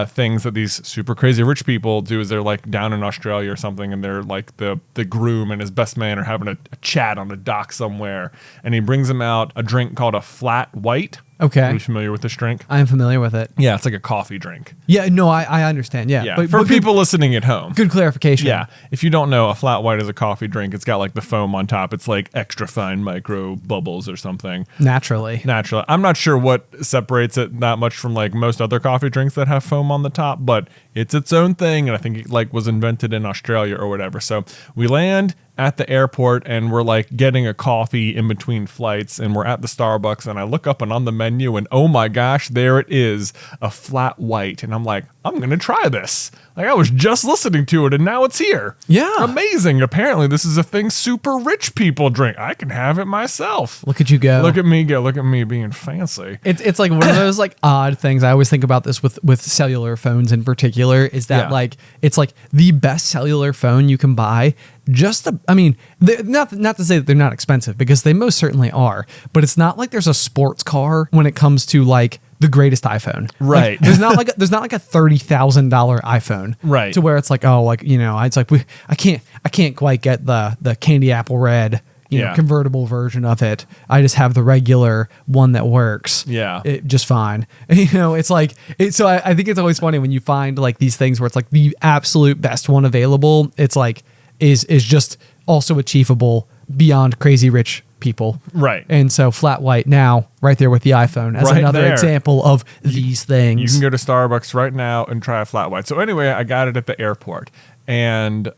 Speaker 2: things that these super crazy rich people do is they're like down in Australia or something, and they're like the groom and his best man are having a chat on a dock somewhere, and he brings them out a drink called a flat white.
Speaker 1: Okay.
Speaker 2: Are you familiar with this drink?
Speaker 1: I am familiar with it.
Speaker 2: Yeah, it's like a coffee drink.
Speaker 1: Yeah, no, I understand. Yeah.
Speaker 2: But for people listening at home.
Speaker 1: Good clarification.
Speaker 2: Yeah. If you don't know, a flat white is a coffee drink. It's got like the foam on top. It's like extra fine micro bubbles or something.
Speaker 1: Naturally.
Speaker 2: I'm not sure what separates it that much from like most other coffee drinks that have foam on the top, but it's its own thing, and I think it like was invented in Australia or whatever. So we land at the airport, and we're like getting a coffee in between flights, and we're at the Starbucks, and I look up and on the menu, and oh my gosh, there it is, a flat white. And I'm like, I'm going to try this. Like I was just listening to it, and now it's here.
Speaker 1: Yeah.
Speaker 2: Amazing. Apparently this is a thing super rich people drink. I can have it myself.
Speaker 1: Look at you go.
Speaker 2: Look at me go. Look at me being fancy.
Speaker 1: It's like one of those like odd things. I always think about this with cellular phones in particular, is that like it's like the best cellular phone you can buy. Not to say that they're not expensive, because they most certainly are, but it's not like there's a sports car when it comes to like the greatest iPhone.
Speaker 2: Right.
Speaker 1: Like, there's not like a $30,000 iPhone.
Speaker 2: Right.
Speaker 1: To where it's like, oh, like, you know, it's like I can't quite get the candy apple red, you know, convertible version of it. I just have the regular one that works.
Speaker 2: Yeah.
Speaker 1: Just fine. You know, it's like, so I think it's always funny when you find like these things where it's like the absolute best one available. It's like, is just also achievable beyond crazy rich people.
Speaker 2: Right.
Speaker 1: And so flat white now right there with the iPhone as another example of these things.
Speaker 2: You can go to Starbucks right now and try a flat white. So anyway, I got it at the airport. And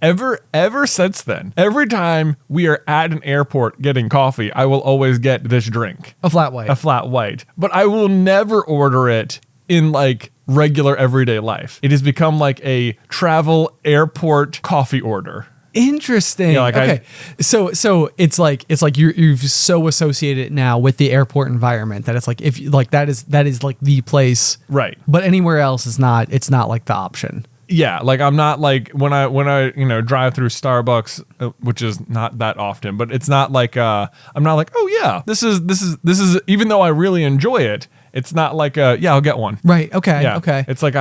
Speaker 2: ever since then, every time we are at an airport getting coffee, I will always get this drink.
Speaker 1: A flat white.
Speaker 2: But I will never order it in like regular everyday life. It has become like a travel airport coffee order.
Speaker 1: Interesting.
Speaker 2: Yeah, like
Speaker 1: okay. So it's like you've so associated it now with the airport environment that it's like if like that is like the place.
Speaker 2: Right.
Speaker 1: But anywhere else is not, it's not like the option.
Speaker 2: Yeah, like I'm not like when I you know drive through Starbucks, which is not that often, but it's not like I'm not like, oh yeah, this is even though I really enjoy it, it's not like I'll get one.
Speaker 1: Right. Okay.
Speaker 2: Yeah.
Speaker 1: Okay.
Speaker 2: It's like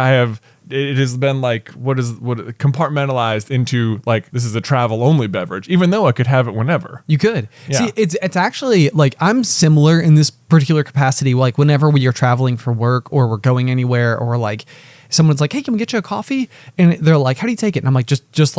Speaker 2: it has been like what compartmentalized into like this is a travel only beverage, even though I could have it whenever.
Speaker 1: You could.
Speaker 2: Yeah.
Speaker 1: See, it's actually like I'm similar in this particular capacity. Like whenever we are traveling for work or we're going anywhere or like someone's like, hey, can we get you a coffee? And they're like, how do you take it? And I'm like, just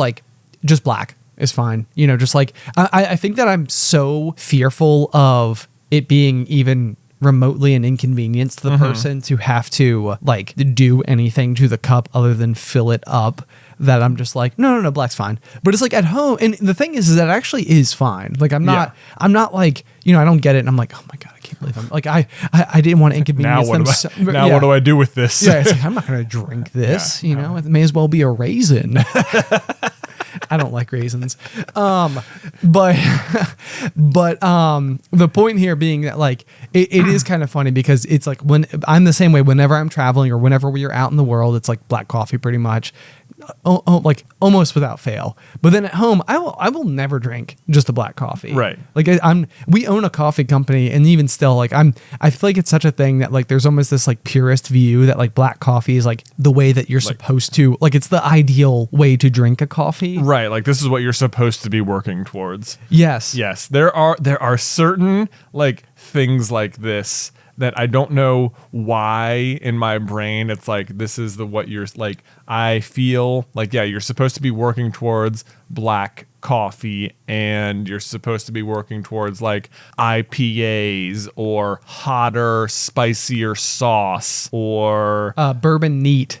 Speaker 1: black is fine. You know, just like, I think that I'm so fearful of it being even remotely an inconvenience to the person to have to like do anything to the cup other than fill it up, that I'm just like, no, black's fine. But it's like at home, and the thing is that it actually is fine. Like I'm not like, you know, I don't get it, and I'm like, oh my god, I can't believe I'm like, I didn't want to inconvenience them.
Speaker 2: What do I do with this?
Speaker 1: Yeah, it's like, I'm not gonna drink this. You know, it may as well be a raisin. I don't like raisins. But the point here being that like it is kind of funny because it's like when I'm the same way whenever I'm traveling or whenever we are out in the world, it's like black coffee pretty much. Like almost without fail. But then at home, I will never drink just a black coffee.
Speaker 2: Right.
Speaker 1: Like we own a coffee company, and even still, like I feel like it's such a thing that like there's almost this like purist view that like black coffee is like the way that you're supposed to, like it's the ideal way to drink a coffee.
Speaker 2: Right. Like this is what you're supposed to be working towards.
Speaker 1: Yes.
Speaker 2: Yes. There are certain like things like this that I don't know why in my brain it's like this is what you're like. I feel like, yeah, you're supposed to be working towards black coffee, and you're supposed to be working towards like IPAs or hotter, spicier sauce or
Speaker 1: bourbon neat.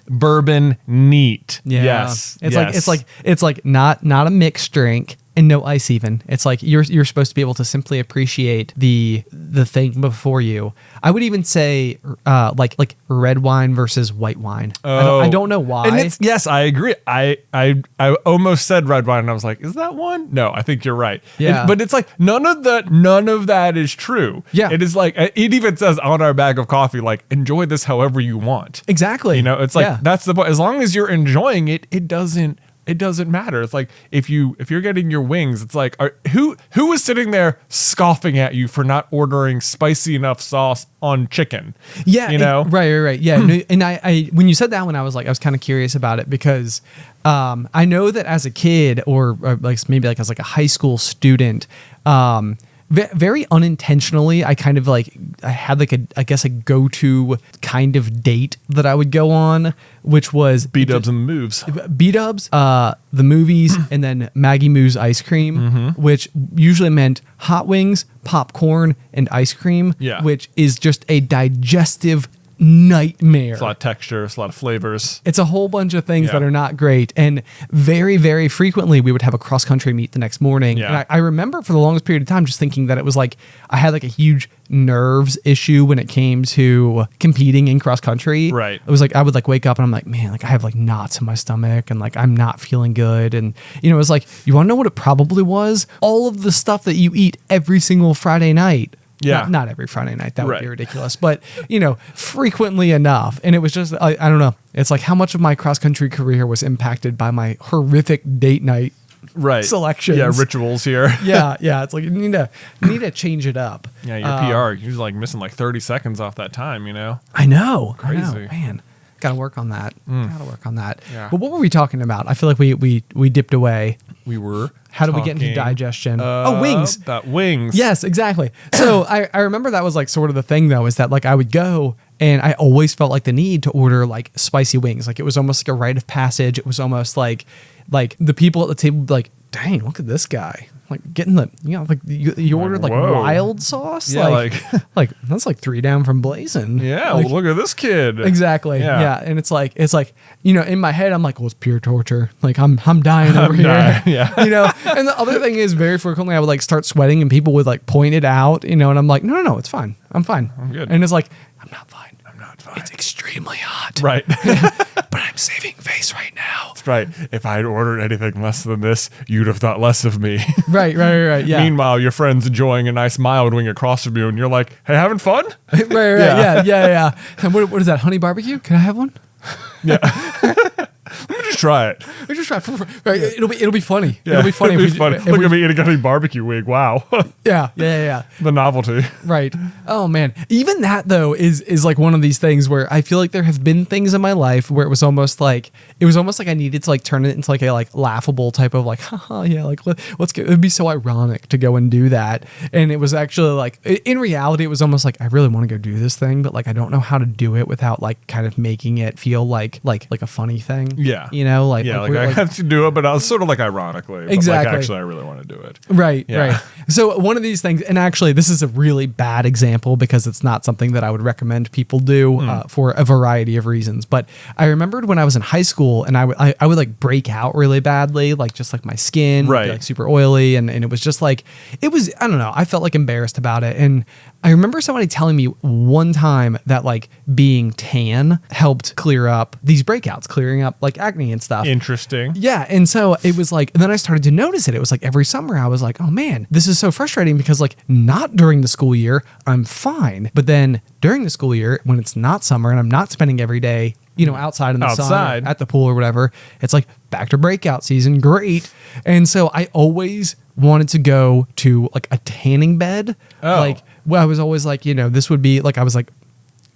Speaker 2: Yeah. Yes.
Speaker 1: It's like not a mixed drink. And no ice even. It's like you're supposed to be able to simply appreciate the thing before you. I would even say like red wine versus white wine.
Speaker 2: Oh.
Speaker 1: I don't know why.
Speaker 2: And yes, I agree. I almost said red wine and I was like, is that one? No, I think you're right.
Speaker 1: Yeah.
Speaker 2: But it's like none of that is true.
Speaker 1: Yeah.
Speaker 2: It is like, it even says on our bag of coffee, like enjoy this however you want.
Speaker 1: Exactly.
Speaker 2: You know, it's like that's the point. As long as you're enjoying it, it doesn't matter. It's like if you're getting your wings, it's like who is sitting there scoffing at you for not ordering spicy enough sauce on chicken?
Speaker 1: Yeah,
Speaker 2: you know,
Speaker 1: right. Yeah, no, and I when you said that one, I was kind of curious about it because I know that as a kid or like maybe like as like a high school student. Very unintentionally, I kind of like I had like a go-to kind of date that I would go on, which was
Speaker 2: B-dubs and moves.
Speaker 1: B-dubs, the movies, and then Maggie Moo's ice cream, which usually meant hot wings, popcorn, and ice cream, which is just a digestive nightmare.
Speaker 2: It's a lot of texture, it's a lot of flavors.
Speaker 1: It's a whole bunch of things that are not great. And very, very frequently we would have a cross-country meet the next morning.
Speaker 2: Yeah.
Speaker 1: And I remember for the longest period of time just thinking that it was like I had like a huge nerves issue when it came to competing in cross-country.
Speaker 2: Right.
Speaker 1: It was like I would like wake up and I'm like, man, like I have like knots in my stomach and like I'm not feeling good. And you know, it was like, you want to know what it probably was? All of the stuff that you eat every single Friday night.
Speaker 2: Yeah.
Speaker 1: Not every Friday night. That would be ridiculous. But, you know, frequently enough. And it was just, I don't know. It's like how much of my cross-country career was impacted by my horrific date night selections.
Speaker 2: Yeah, rituals here.
Speaker 1: yeah. It's like you need to change it up.
Speaker 2: Yeah, your PR, you're like missing like 30 seconds off that time, you know?
Speaker 1: I know.
Speaker 2: Crazy.
Speaker 1: I know. Man. Got to work on that.
Speaker 2: Yeah.
Speaker 1: But what were we talking about? I feel like we dipped away.
Speaker 2: We were.
Speaker 1: How did we get into digestion? Wings.
Speaker 2: That wings.
Speaker 1: Yes, exactly. So I remember that was like sort of the thing though, is that like I would go and I always felt like the need to order like spicy wings. Like it was almost like a rite of passage. It was almost like the people at the table would be like, dang, look at this guy. Like getting the, you know, like you ordered like wild sauce.
Speaker 2: Yeah,
Speaker 1: like that's like 3 down from blazing.
Speaker 2: Yeah,
Speaker 1: like,
Speaker 2: well, look at this kid.
Speaker 1: Exactly. Yeah. And it's like, you know, in my head, I'm like, well, it's pure torture. Like I'm dying over here.
Speaker 2: Yeah.
Speaker 1: You know, and the other thing is very frequently I would like start sweating and people would like point it out, you know, and I'm like, no, it's fine. I'm fine.
Speaker 2: I'm good.
Speaker 1: And it's like, I'm not fine.
Speaker 2: fine.
Speaker 1: It's extremely hot.
Speaker 2: Right.
Speaker 1: But I'm saving face right now.
Speaker 2: That's right. If I had ordered anything less than this, you'd have thought less of me.
Speaker 1: Right. Yeah.
Speaker 2: Meanwhile, your friend's enjoying a nice mild wing across from you, and you're like, hey, having fun?
Speaker 1: Right. Yeah. And what is that, honey barbecue? Can I have one?
Speaker 2: Yeah. Let me just try it.
Speaker 1: We just try. Right, it'll be funny.
Speaker 2: Yeah,
Speaker 1: It'll be funny.
Speaker 2: It'll be funny. Look at me eating a barbecue wing. Wow.
Speaker 1: Yeah.
Speaker 2: The novelty.
Speaker 1: Right. Oh man. Even that though is like one of these things where I feel like there have been things in my life where it was almost like I needed to like turn it into like a like laughable type of like, haha, yeah, like let's go. It'd be so ironic to go and do that. And it was actually like in reality, it was almost like I really want to go do this thing, but like I don't know how to do it without like kind of making it feel like a funny thing.
Speaker 2: Yeah.
Speaker 1: You know, like
Speaker 2: I have to do it, but I was sort of like ironically.
Speaker 1: Exactly.
Speaker 2: But like actually I really want to do it.
Speaker 1: Right.
Speaker 2: Yeah.
Speaker 1: Right. So one of these things, and actually this is a really bad example because it's not something that I would recommend people do for a variety of reasons. But I remembered when I was in high school and I would like break out really badly, like just like my skin would be like super oily. And it was just like, I don't know. I felt like embarrassed about it. And I remember somebody telling me one time that like being tan helped clear up these breakouts, clearing up like acne and stuff.
Speaker 2: Interesting.
Speaker 1: Yeah. And so it was like, and then I started to notice it. It was like every summer I was like, oh man, this is so frustrating because like not during the school year, I'm fine. But then during the school year, when it's not summer and I'm not spending every day, outside in the sun, or at the pool or whatever, it's like back to breakout season. Great. And so I always wanted to go to like a tanning bed. Like, well, I was always like, this would be like, I was like,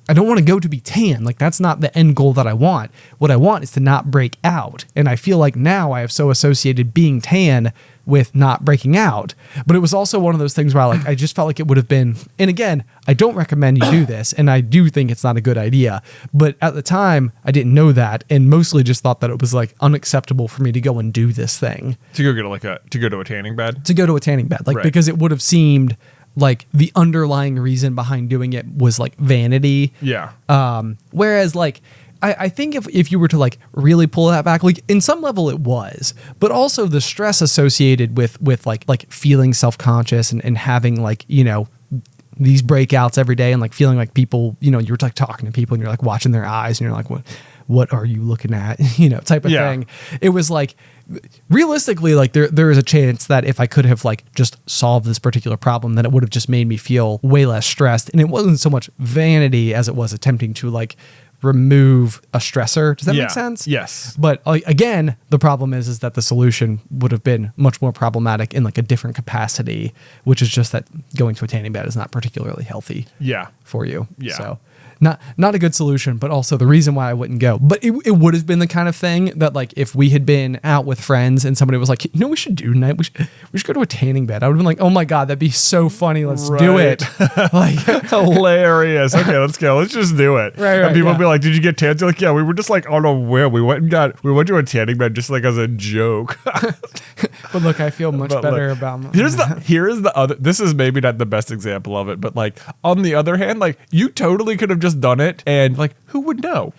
Speaker 1: I don't want to go to be tan. Like that's not the end goal that I want. What I want is to not break out. And I feel like now I have so associated being tan with not breaking out. But it was also one of those things where I just felt like it would have been, and again, I don't recommend you do this. And I do think it's not a good idea. But at the time I didn't know that and mostly just thought that it was like unacceptable for me to go and do this thing.
Speaker 2: To go to go to a tanning bed?
Speaker 1: To go to a tanning bed. Like, because it would have seemed like the underlying reason behind doing it was like vanity.
Speaker 2: Yeah.
Speaker 1: Whereas like, I think if you were to like really pull that back, like in some level it was, but also the stress associated with like feeling self-conscious and having like, these breakouts every day and like feeling like people, you're like talking to people and you're like watching their eyes and you're like, what are you looking at? Type of thing. It was like, realistically, like there is a chance that if I could have like just solved this particular problem, then it would have just made me feel way less stressed. And it wasn't so much vanity as it was attempting to like remove a stressor. Does that make sense?
Speaker 2: Yes.
Speaker 1: But again, the problem is that the solution would have been much more problematic in like a different capacity, which is just that going to a tanning bed is not particularly healthy for you. Yeah. So not a good solution, but also the reason why I wouldn't go. But it would have been the kind of thing that like if we had been out with friends and somebody was like, we should do tonight. We should go to a tanning bed. I would have been like, oh my God, that'd be so funny. Let's do it. Like
Speaker 2: hilarious. Okay, let's go. Let's just do it.
Speaker 1: Right.
Speaker 2: And people would be like, did you get tanned? You're like, yeah, we were just like on a whim. We went to a tanning bed just like as a joke.
Speaker 1: But look, I feel much better about
Speaker 2: here is the other, this is maybe not the best example of it, but like on the other hand, like you totally could have just done it and like who would know?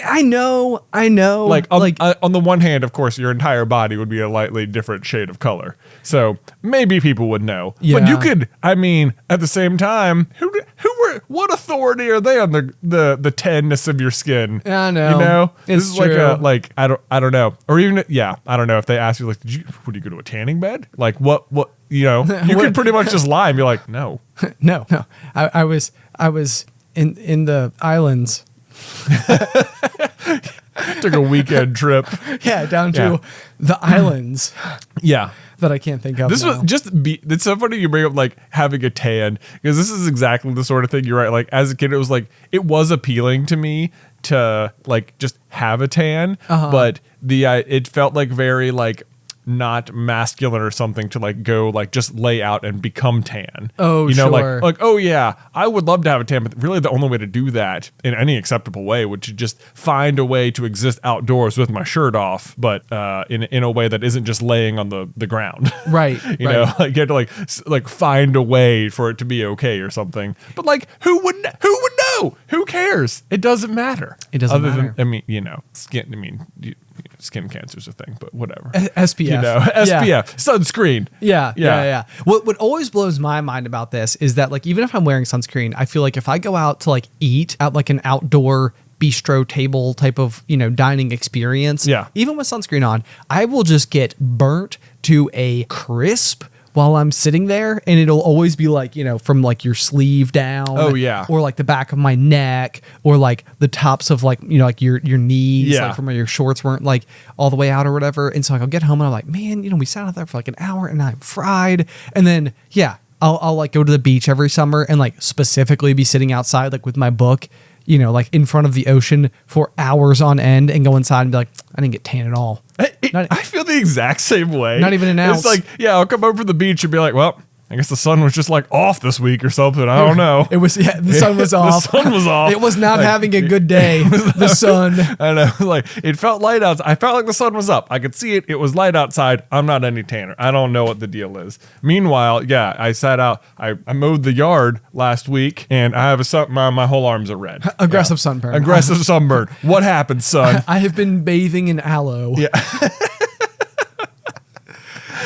Speaker 1: I know.
Speaker 2: Like on the one hand, of course, your entire body would be a lightly different shade of color. So maybe people would know. Yeah. But you could, at the same time, what authority are they on the tanness of your skin?
Speaker 1: I know.
Speaker 2: This is true. I don't know. Or even I don't know if they ask you like, would you go to a tanning bed? Like what you could pretty much just lie and be like, no.
Speaker 1: No. I was in the islands.
Speaker 2: Took a weekend trip.
Speaker 1: Yeah, down to the islands.
Speaker 2: Yeah.
Speaker 1: That I can't think of.
Speaker 2: This was it's so funny you bring up like having a tan because this is exactly the sort of thing you're right. Like as a kid, it was appealing to me to like just have a tan, but it felt like very like not masculine or something to like go like just lay out and become tan.
Speaker 1: Oh, sure.
Speaker 2: Like oh yeah, I would love to have a tan, but really the only way to do that in any acceptable way would to just find a way to exist outdoors with my shirt off, but in a way that isn't just laying on the ground.
Speaker 1: Right.
Speaker 2: you know, like you had to like find a way for it to be okay or something. But like who would know? Who cares? It doesn't matter.
Speaker 1: It doesn't matter.
Speaker 2: Skin cancer's a thing, but whatever.
Speaker 1: SPF.
Speaker 2: SPF. Sunscreen.
Speaker 1: Yeah. What always blows my mind about this is that like even if I'm wearing sunscreen, I feel like if I go out to like eat at like an outdoor bistro table type of, dining experience, even with sunscreen on, I will just get burnt to a crisp while I'm sitting there, and it'll always be like, from like your sleeve down.
Speaker 2: Oh, yeah.
Speaker 1: Or like the back of my neck, or like the tops of like, like your knees, like from where your shorts weren't like all the way out or whatever. And so like I'll get home and I'm like, man, we sat out there for like an hour and I'm fried. And then, I'll like go to the beach every summer and like specifically be sitting outside like with my book, like in front of the ocean for hours on end, and go inside and be like, I didn't get tan at all.
Speaker 2: I feel the exact same way.
Speaker 1: Not even an ounce.
Speaker 2: It's like, I'll come over to the beach and be like, well, I guess the sun was just like off this week or something. I don't know.
Speaker 1: It was, the sun was off.
Speaker 2: The sun was off.
Speaker 1: It was not having a good day. The sun.
Speaker 2: I know. Like, it felt light outside. I felt like the sun was up. I could see it. It was light outside. I'm not any tanner. I don't know what the deal is. Meanwhile, I sat out. I mowed the yard last week, and I have my whole arms are red.
Speaker 1: Aggressive sunburn.
Speaker 2: Aggressive sunburn. What happened, son?
Speaker 1: I have been bathing in aloe.
Speaker 2: Yeah.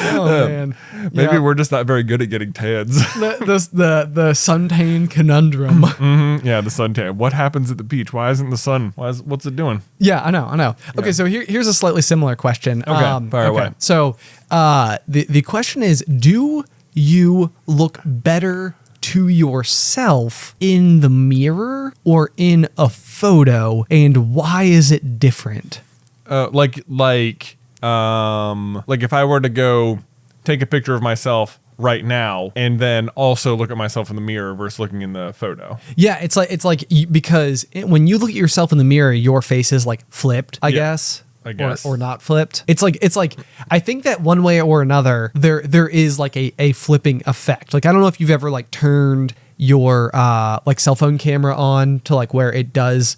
Speaker 1: Oh man,
Speaker 2: maybe we're just not very good at getting tans.
Speaker 1: the suntan conundrum.
Speaker 2: Mm-hmm. Yeah, the suntan. What happens at the beach? Why isn't the sun? What's it doing?
Speaker 1: Yeah, I know. Yeah. Okay, so here's a slightly similar question.
Speaker 2: Okay, fire away.
Speaker 1: So the question is, do you look better to yourself in the mirror or in a photo, and why is it different?
Speaker 2: Like if I were to go take a picture of myself right now and then also look at myself in the mirror versus looking in the photo.
Speaker 1: Yeah, it's like because when you look at yourself in the mirror, your face is like flipped, I guess. Or not flipped. It's like I think that one way or another there is like a flipping effect. Like I don't know if you've ever like turned your like cell phone camera on to like where it does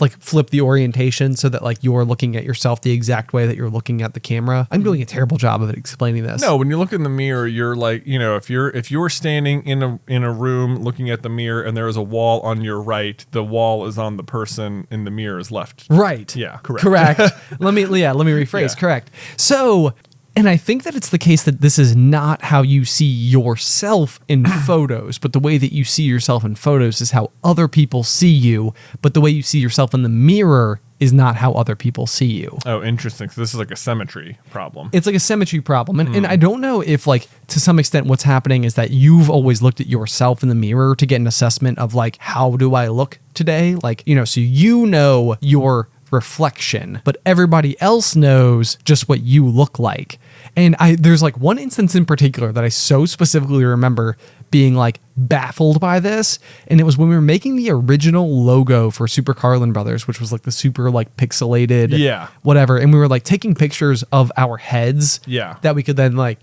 Speaker 1: like flip the orientation so that like you're looking at yourself the exact way that you're looking at the camera. I'm doing a terrible job of explaining this.
Speaker 2: No, when you look in the mirror, you're like, if you're standing in a room looking at the mirror and there is a wall on your right, the wall is on the person in the mirror's left.
Speaker 1: Right.
Speaker 2: Yeah, correct.
Speaker 1: Let me rephrase.
Speaker 2: Yeah.
Speaker 1: Correct. So, and I think that it's the case that this is not how you see yourself in photos, but the way that you see yourself in photos is how other people see you, but the way you see yourself in the mirror is not how other people see you.
Speaker 2: Oh, interesting. So this is like a symmetry problem.
Speaker 1: It's like a symmetry problem. And I don't know if like to some extent what's happening is that you've always looked at yourself in the mirror to get an assessment of like, how do I look today? Like, so your reflection, but everybody else knows just what you look like. And there's like one instance in particular that I so specifically remember being like baffled by this, and it was when we were making the original logo for Super Carlin Brothers, which was like the super like pixelated whatever, and we were like taking pictures of our heads that we could then like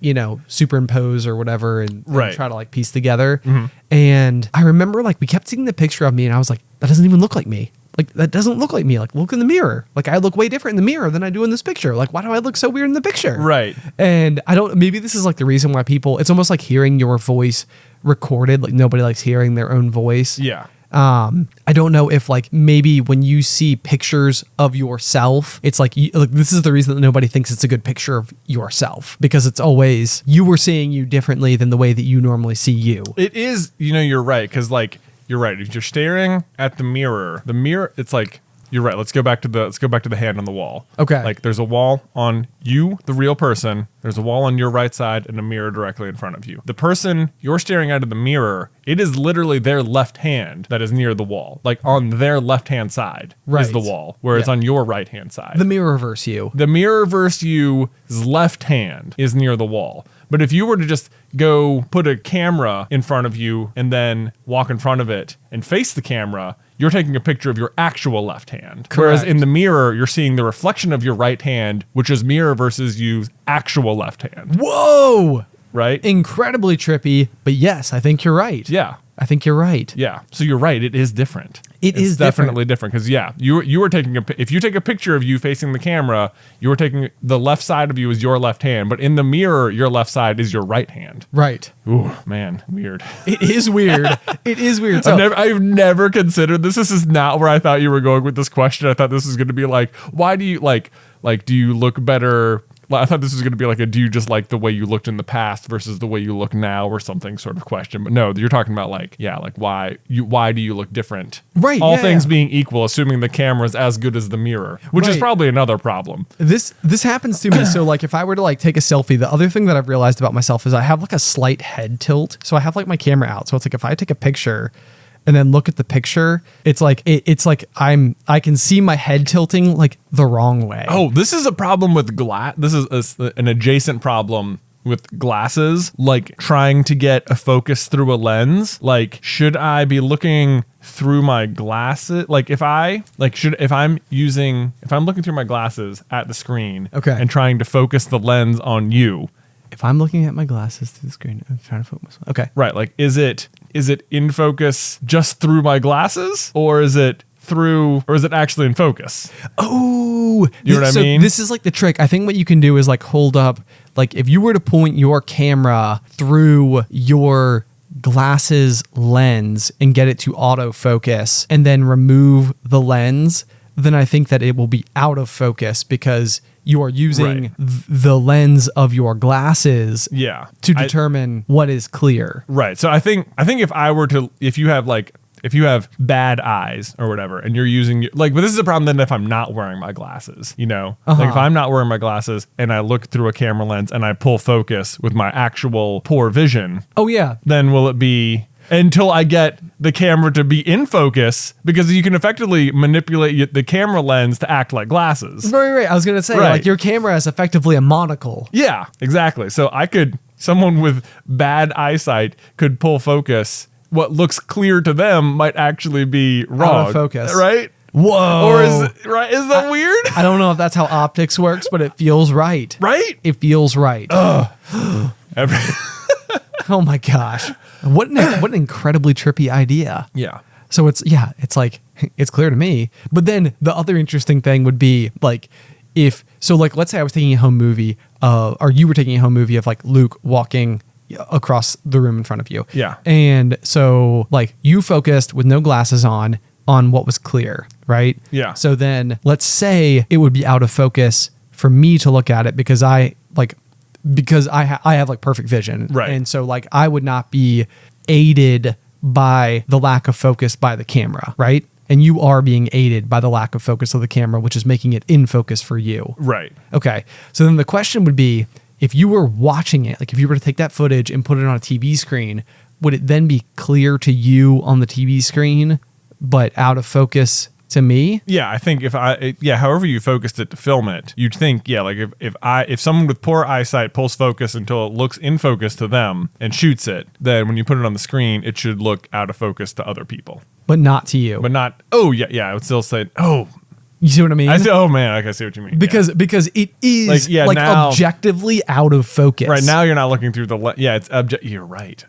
Speaker 1: superimpose or whatever and try to like piece together. And I remember like we kept seeing the picture of me and I was like, that doesn't even look like me. Like, that doesn't look like me. Like, look in the mirror. Like, I look way different in the mirror than I do in this picture. Like, why do I look so weird in the picture?
Speaker 2: Right.
Speaker 1: And maybe this is like the reason why it's almost like hearing your voice recorded. Like, nobody likes hearing their own voice.
Speaker 2: Yeah.
Speaker 1: I don't know if like maybe when you see pictures of yourself, it's like this is the reason that nobody thinks it's a good picture of yourself, because it's always you were seeing you differently than the way that you normally see you.
Speaker 2: It is, you're right. Cause like, you're right. If you're staring at the mirror, it's like, you're right. Let's go back to the hand on the wall.
Speaker 1: Okay.
Speaker 2: Like there's a wall on you, the real person. There's a wall on your right side and a mirror directly in front of you. The person you're staring at in the mirror, it is literally their left hand that is near the wall. Like on their left-hand side is the wall, whereas on your right-hand side.
Speaker 1: The mirror versus you.
Speaker 2: The mirror versus you's left hand is near the wall. But if you were to just go put a camera in front of you and then walk in front of it and face the camera, you're taking a picture of your actual left hand.
Speaker 1: Correct.
Speaker 2: Whereas in the mirror, you're seeing the reflection of your right hand, which is mirror versus you's actual left hand.
Speaker 1: Whoa!
Speaker 2: Right?
Speaker 1: Incredibly trippy, but yes, I think you're right.
Speaker 2: Yeah.
Speaker 1: I think you're right.
Speaker 2: Yeah. So you're right. It is different.
Speaker 1: It's
Speaker 2: definitely different because you were taking if you take a picture of you facing the camera, you were taking the left side of you is your left hand, but in the mirror, your left side is your right hand.
Speaker 1: Right.
Speaker 2: Ooh, man, weird.
Speaker 1: It is weird. It is weird. So,
Speaker 2: I've never considered this. This is not where I thought you were going with this question. I thought this was going to be like, why do you do you look better I thought this was going to be like a, do you just like the way you looked in the past versus the way you look now or something sort of question. But no, you're talking about like, yeah, like why do you look different?
Speaker 1: Right.
Speaker 2: All things being equal, assuming the camera is as good as the mirror, which is probably another problem.
Speaker 1: This happens to me. So like if I were to like take a selfie, the other thing that I've realized about myself is I have like a slight head tilt. So I have like my camera out. So it's like if I take a picture and then look at the picture, it's like I can see my head tilting like the wrong way.
Speaker 2: Oh, this is a problem with glass. This is an adjacent problem with glasses, like trying to get a focus through a lens. Like, should I be looking through my glasses? Like if I'm looking through my glasses at the screen, and trying to focus the lens on you.
Speaker 1: If I'm looking at my glasses through the screen, I'm trying to focus. Okay.
Speaker 2: Right. Like, is it in focus just through my glasses, or is it actually in focus?
Speaker 1: Oh,
Speaker 2: you know what I mean?
Speaker 1: This is like the trick. I think what you can do is like hold up, like if you were to point your camera through your glasses lens and get it to autofocus and then remove the lens, then I think that it will be out of focus because you are using the lens of your glasses to determine what is clear.
Speaker 2: Right. So I think if you have bad eyes or whatever, and you're using but this is a problem then if I'm not wearing my glasses, you know, like if I'm not wearing my glasses and I look through a camera lens and I pull focus with my actual poor vision.
Speaker 1: Oh yeah.
Speaker 2: Then will it be until I get the camera to be in focus, because you can effectively manipulate the camera lens to act like glasses.
Speaker 1: Right. I was going to say like your camera is effectively a monocle.
Speaker 2: Yeah, exactly. So someone with bad eyesight could pull focus. What looks clear to them might actually be wrong.
Speaker 1: Out of focus.
Speaker 2: Right?
Speaker 1: Whoa.
Speaker 2: Or is that weird?
Speaker 1: I don't know if that's how optics works, but it feels right.
Speaker 2: Right?
Speaker 1: It feels right.
Speaker 2: Oh
Speaker 1: my gosh. What an incredibly trippy idea.
Speaker 2: Yeah.
Speaker 1: So it's like, it's clear to me. But then the other interesting thing would be like, let's say I was taking a home movie, or you were taking a home movie of like Luke walking across the room in front of you.
Speaker 2: Yeah.
Speaker 1: And so like you focused with no glasses on what was clear, right?
Speaker 2: Yeah.
Speaker 1: So then let's say it would be out of focus for me to look at it because I have like perfect vision.
Speaker 2: Right.
Speaker 1: And so like I would not be aided by the lack of focus by the camera, right? And you are being aided by the lack of focus of the camera, which is making it in focus for you.
Speaker 2: Right.
Speaker 1: Okay. So then the question would be, if you were watching it, like if you were to take that footage and put it on a TV screen, would it then be clear to you on the TV screen, but out of focus to me?
Speaker 2: Yeah, I think however you focused it to film it, you'd think, like if someone with poor eyesight pulls focus until it looks in focus to them and shoots it, then when you put it on the screen, it should look out of focus to other people.
Speaker 1: But not to you.
Speaker 2: But not, I would still say,
Speaker 1: you see what I mean?
Speaker 2: I say, I see what you mean.
Speaker 1: Because it is now, objectively out of focus.
Speaker 2: Right now, you're not looking through the it's you're right.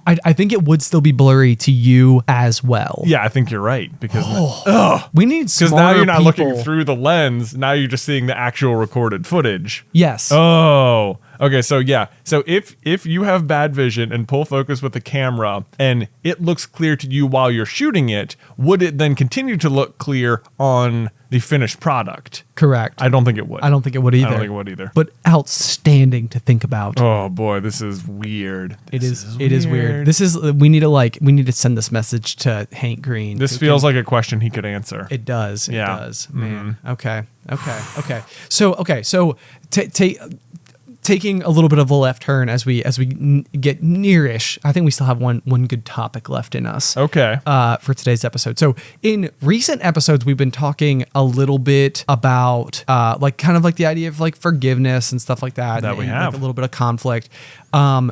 Speaker 1: I think it would still be blurry to you as well.
Speaker 2: Yeah, I think you're right because
Speaker 1: we need smarter
Speaker 2: because now you're not
Speaker 1: people.
Speaker 2: looking through the lens. Now you're just seeing the actual recorded footage.
Speaker 1: Yes.
Speaker 2: Oh, okay. So so if you have bad vision and pull focus with the camera and it looks clear to you while you're shooting it, would it then continue to look clear on the finished product?
Speaker 1: Correct.
Speaker 2: I don't think it would.
Speaker 1: I don't think it would either.
Speaker 2: I don't think it would either.
Speaker 1: But outstanding to think about.
Speaker 2: Oh boy, this is weird.
Speaker 1: It is weird. We need to send this message to Hank Green.
Speaker 2: This feels like a question he could answer.
Speaker 1: It does. It does. Man.
Speaker 2: Mm-hmm.
Speaker 1: Okay. So taking a little bit of a left turn as we get nearish, I think we still have one good topic left in us.
Speaker 2: Okay.
Speaker 1: For today's episode. So in recent episodes, we've been talking a little bit about kind of like the idea of like forgiveness and stuff like that.
Speaker 2: That we have
Speaker 1: like a little bit of conflict.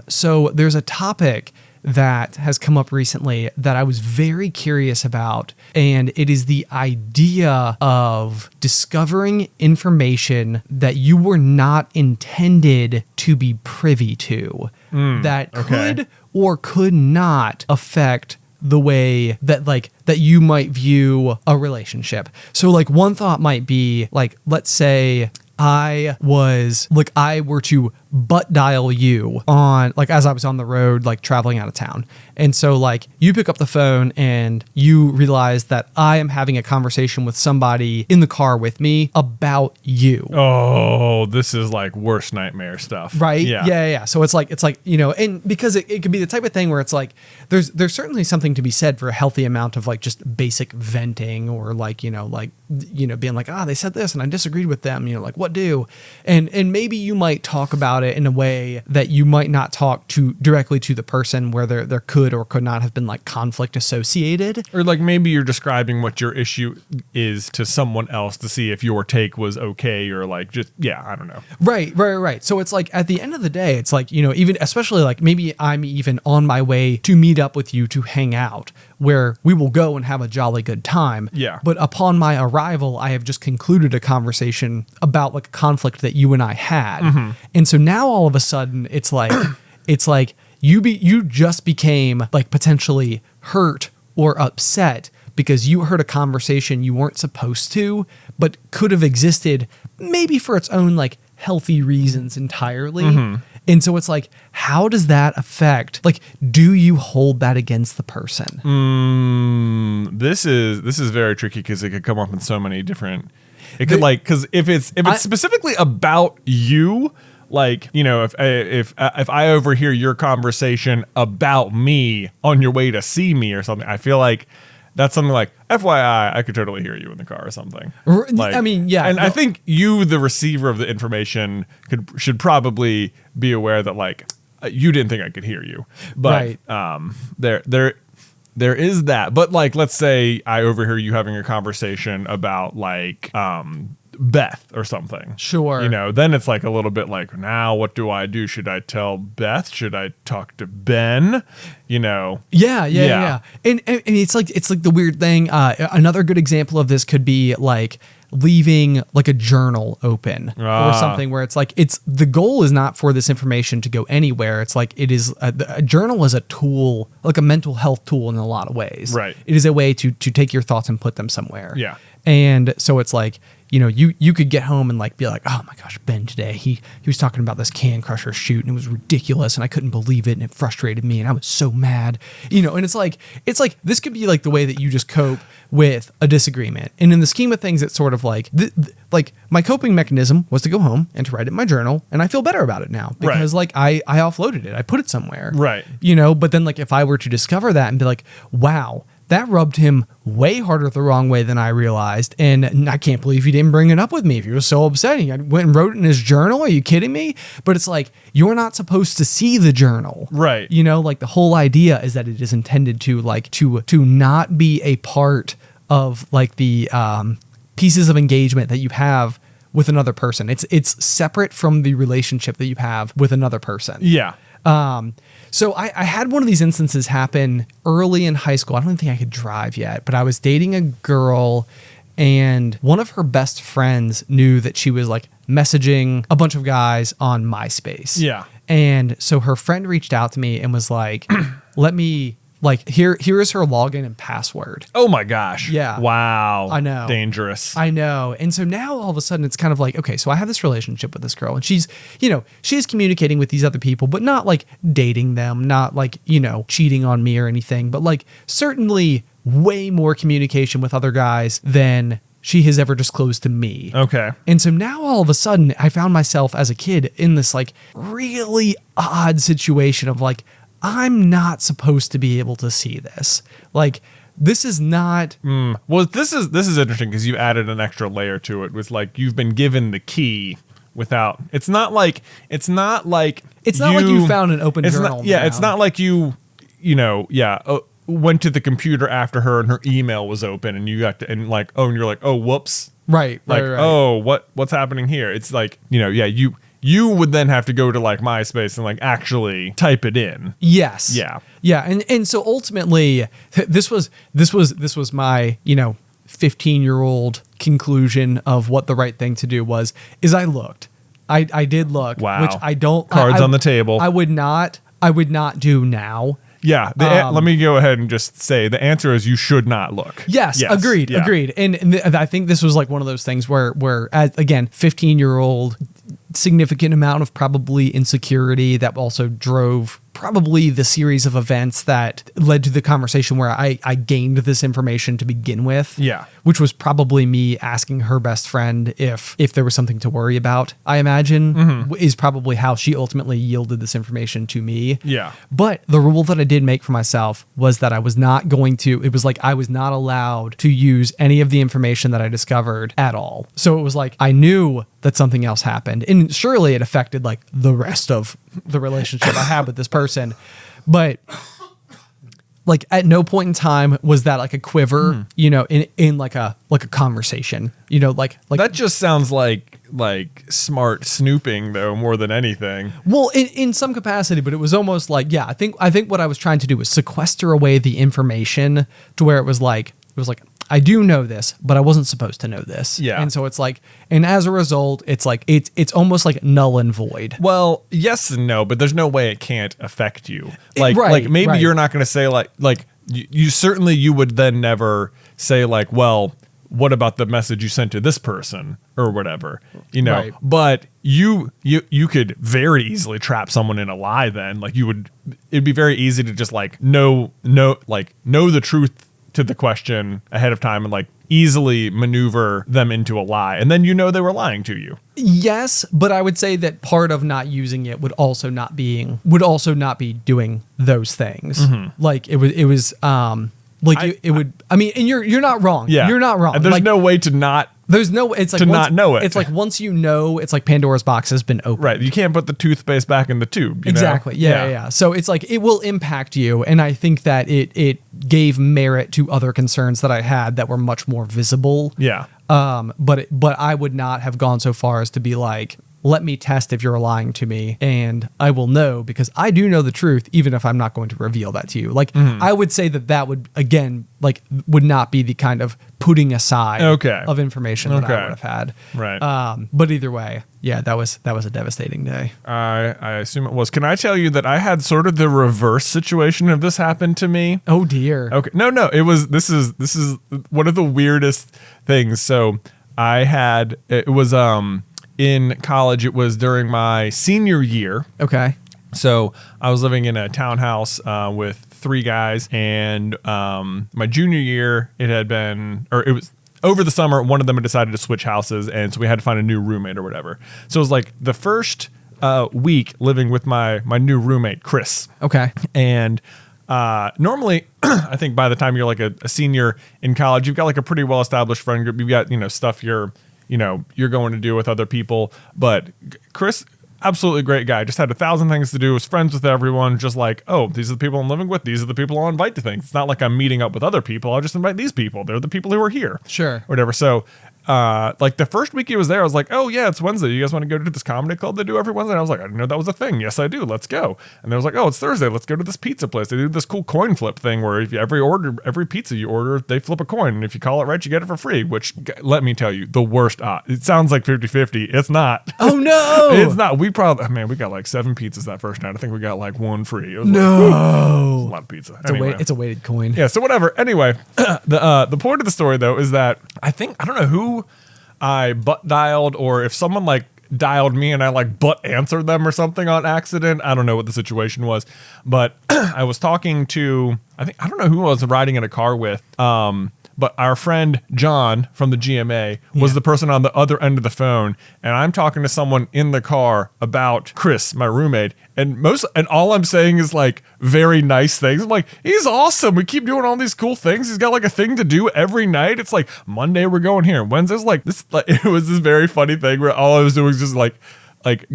Speaker 1: So there's a topic that has come up recently that I was very curious about, and it is the idea of discovering information that you were not intended to be privy to that could or could not affect the way that you might view a relationship. So like one thought might be like, let's say I were to butt dial you on, like, as I was on the road, like traveling out of town. And so like you pick up the phone and you realize that I am having a conversation with somebody in the car with me about you.
Speaker 2: Oh, this is like worst nightmare stuff.
Speaker 1: Right. Yeah. So it's like, and because it could be the type of thing where it's like, there's certainly something to be said for a healthy amount of like just basic venting, or like, being like, they said this and I disagreed with them, like what do? And maybe you might talk about it in a way that you might not talk to directly to the person, where there could or could not have been like conflict associated.
Speaker 2: Or like maybe you're describing what your issue is to someone else to see if your take was okay, or like just, I don't know.
Speaker 1: Right. So it's like at the end of the day, it's like, even especially like maybe I'm even on my way to meet up with you to hang out, where we will go and have a jolly good time.
Speaker 2: Yeah.
Speaker 1: But upon my arrival, I have just concluded a conversation about like a conflict that you and I had. Mm-hmm. And so now all of a sudden it's like, you just became like potentially hurt or upset because you heard a conversation you weren't supposed to, but could have existed maybe for its own like healthy reasons entirely. Mm-hmm. And so it's like, how does that affect, like, do you hold that against the person?
Speaker 2: This is very tricky because it could come up in so many different, because if it's specifically about you, like, if I overhear your conversation about me on your way to see me or something, I feel like that's something like, FYI, I could totally hear you in the car or something. Like, I think you, the receiver of the information, should probably be aware that like you didn't think I could hear you, but there is that. But like, let's say I overhear you having a conversation about like Beth or something.
Speaker 1: Sure.
Speaker 2: Then it's like a little bit like, now what do I do? Should I tell Beth? Should I talk to Ben?
Speaker 1: Yeah. And it's like the weird thing. Another good example of this could be like leaving like a journal open or something, where it's like, the goal is not for this information to go anywhere. It's like, it is a journal is a tool, like a mental health tool in a lot of ways.
Speaker 2: Right.
Speaker 1: It is a way to take your thoughts and put them somewhere.
Speaker 2: Yeah.
Speaker 1: And so it's like, you could get home and like be like, oh my gosh, Ben today, he was talking about this Can Crusher shoot and it was ridiculous and I couldn't believe it and it frustrated me and I was so mad, and it's like this could be like the way that you just cope with a disagreement. And in the scheme of things, it's sort of like like my coping mechanism was to go home and to write it in my journal, and I feel better about it now because like I offloaded it, I put it somewhere,
Speaker 2: right?
Speaker 1: But then like if I were to discover that and be like, wow, that rubbed him way harder the wrong way than I realized. And I can't believe he didn't bring it up with me. If he was so upsetting, I went and wrote it in his journal. Are you kidding me? But it's like, you're not supposed to see the journal.
Speaker 2: Right.
Speaker 1: Like the whole idea is that it is intended to like, to not be a part of like the pieces of engagement that you have with another person. It's separate from the relationship that you have with another person.
Speaker 2: Yeah.
Speaker 1: So I had one of these instances happen early in high school. I don't think I could drive yet, but I was dating a girl and one of her best friends knew that she was like messaging a bunch of guys on MySpace.
Speaker 2: Yeah.
Speaker 1: And so her friend reached out to me and was like, let me, like, here is her login and password.
Speaker 2: Oh my gosh.
Speaker 1: Yeah.
Speaker 2: Wow.
Speaker 1: I know.
Speaker 2: Dangerous.
Speaker 1: I know. And so now all of a sudden it's kind of like, okay, so I have this relationship with this girl and she's communicating with these other people, but not like dating them, not like, cheating on me or anything, but like certainly way more communication with other guys than she has ever disclosed to me.
Speaker 2: Okay.
Speaker 1: And so now all of a sudden I found myself as a kid in this like really odd situation of like, I'm not supposed to be able to see this. Like, this is not.
Speaker 2: Well, this is interesting because you added an extra layer to it with like you've been given the key without. It's not like you
Speaker 1: found an open journal.
Speaker 2: It's not like you went to the computer after her and her email was open and you got to and you're like, oh, whoops.
Speaker 1: Right.
Speaker 2: Like,
Speaker 1: right.
Speaker 2: Oh, what's happening here? It's like, you would then have to go to like MySpace and like actually type it in.
Speaker 1: Yes.
Speaker 2: Yeah.
Speaker 1: Yeah. And so ultimately this was my, 15-year-old conclusion of what the right thing to do was, is I looked. I did look.
Speaker 2: Wow.
Speaker 1: Which I don't.
Speaker 2: Cards on the table.
Speaker 1: I would not do now.
Speaker 2: Yeah. Let me go ahead and just say the answer is you should not look.
Speaker 1: Yes. Agreed.
Speaker 2: Yeah.
Speaker 1: Agreed. And I think this was like one of those things where again, 15-year-old, significant amount of probably insecurity that also drove probably the series of events that led to the conversation where I gained this information to begin with.
Speaker 2: Yeah.
Speaker 1: Which was probably me asking her best friend if there was something to worry about, I imagine, is probably how she ultimately yielded this information to me.
Speaker 2: Yeah.
Speaker 1: But the rule that I did make for myself was that I was not going to, it was like I was not allowed to use any of the information that I discovered at all. So it was like I knew that something else happened. And surely it affected like the rest of the relationship I had with this person. But like at no point in time was that like a quiver, you know, in like a conversation, you know, like
Speaker 2: that just sounds like smart snooping though, more than anything.
Speaker 1: Well, in some capacity, but it was almost like, yeah, I think what I was trying to do was sequester away the information to where it was like, I do know this, but I wasn't supposed to know this.
Speaker 2: Yeah.
Speaker 1: And so it's like, and as a result, it's like, it's almost like null and void.
Speaker 2: Well, yes and no, but there's no way it can't affect you. Like,
Speaker 1: Right.
Speaker 2: maybe you're not going to say like you certainly you would then never say like, well, what about the message you sent to this person or whatever, you know,
Speaker 1: Right.
Speaker 2: but you could very easily trap someone in a lie. Then like it'd be very easy to just like know the truth to the question ahead of time and like easily maneuver them into a lie. And then, you know, they were lying to you.
Speaker 1: Yes, but I would say that part of not using it would also not be doing those things. Like it was it would, I mean, and you're not wrong.
Speaker 2: Yeah.
Speaker 1: You're not wrong.
Speaker 2: And there's
Speaker 1: like,
Speaker 2: no way to not.
Speaker 1: There's no, it's like
Speaker 2: to
Speaker 1: once,
Speaker 2: not know it.
Speaker 1: It's like once you know, it's like Pandora's box has been opened.
Speaker 2: Right. You can't put the toothpaste back in the tube. You
Speaker 1: Exactly.
Speaker 2: know?
Speaker 1: Yeah. So it's like it will impact you, and I think that it gave merit to other concerns that I had that were much more visible.
Speaker 2: Yeah.
Speaker 1: But I would not have gone so far as to be like, let me test if you're lying to me, and I will know because I do know the truth, even if I'm not going to reveal that to you. Like I would say that would again would not be the kind of putting aside of information that I would have had.
Speaker 2: Right.
Speaker 1: But either way, yeah, that was a devastating day.
Speaker 2: I assume it was. Can I tell you that I had sort of the reverse situation of this happen to me?
Speaker 1: Oh dear.
Speaker 2: Okay. No. This is one of the weirdest things. So it was in college. It was during my senior year.
Speaker 1: Okay.
Speaker 2: So I was living in a townhouse with 3 guys, and my junior year, it was over the summer. One of them had decided to switch houses, and so we had to find a new roommate or whatever. So it was like the first week living with my new roommate, Chris.
Speaker 1: Okay.
Speaker 2: And normally, I think by the time you're like a senior in college, you've got like a pretty well established friend group. You've got, you know, stuff you're going to do with other people. But Chris, absolutely great guy, just had 1,000 things to do, was friends with everyone, just like, oh, these are the people I'm living with, these are the people I'll invite to things. It's not like I'm meeting up with other people, I'll just invite these people, they're the people who are here.
Speaker 1: Sure.
Speaker 2: Whatever. So like the first week he was there, I was like, oh yeah, it's Wednesday, you guys want to go to this comedy club they do every Wednesday? And I was like, I didn't know that was a thing. Yes I do, let's go. And they was like, oh, it's Thursday, let's go to this pizza place. They do this cool coin flip thing where if you every pizza you order, they flip a coin, and if you call it right, you get it for free. Which, let me tell you, the worst. It sounds like 50-50. It's not.
Speaker 1: Oh no.
Speaker 2: It's not. We got like 7 pizzas that first night. I think we got like 1 free. It was
Speaker 1: no.
Speaker 2: Like, a lot of pizza.
Speaker 1: It's a weighted coin.
Speaker 2: Yeah. So whatever. Anyway, the point of the story though is that I don't know who I butt dialed, or if someone like dialed me and I like butt answered them or something on accident. I don't know what the situation was, but I was talking to, I don't know who I was riding in a car with. But our friend John from the GMA was the person on the other end of the phone, and I'm talking to someone in the car about Chris, my roommate, and all I'm saying is like very nice things. I'm like, he's awesome. We keep doing all these cool things. He's got like a thing to do every night. It's like Monday we're going here, Wednesday's like this. Like, it was this very funny thing where all I was doing was just like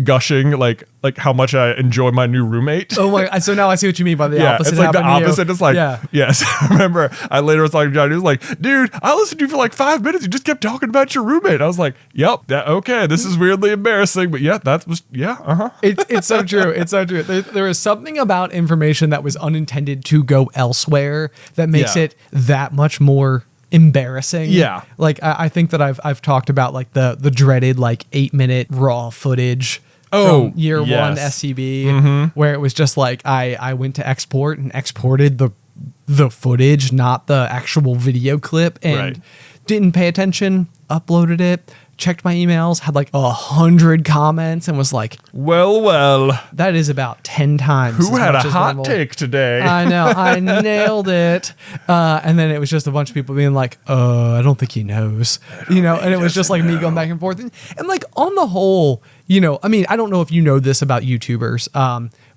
Speaker 2: gushing like how much I enjoy my new roommate.
Speaker 1: Oh my! So now I see what you mean by the opposite.
Speaker 2: It's like the opposite. It's like,
Speaker 1: yeah.
Speaker 2: Yes. I remember I later was talking to John. He was like, dude, I listened to you for like 5 minutes. You just kept talking about your roommate. I was like, yep. Okay. This is weirdly embarrassing, but yeah,
Speaker 1: It's so true. It's so true. There is something about information that was unintended to go elsewhere that makes it that much more embarrassing.
Speaker 2: Yeah.
Speaker 1: Like I think that I've talked about like the dreaded like 8-minute raw footage from year
Speaker 2: yes.
Speaker 1: one SCB, where it was just like I went to export and exported the footage, not the actual video clip, and didn't pay attention, uploaded it, checked my emails, had like 100 comments, and was like,
Speaker 2: well,
Speaker 1: that is about 10 times.
Speaker 2: Who had a hot
Speaker 1: normal.
Speaker 2: take today?
Speaker 1: I know, I nailed it. And then it was just a bunch of people being like, I don't think he knows, and it was just like me going back and forth. And like on the whole, I mean, I don't know if you know this about YouTubers.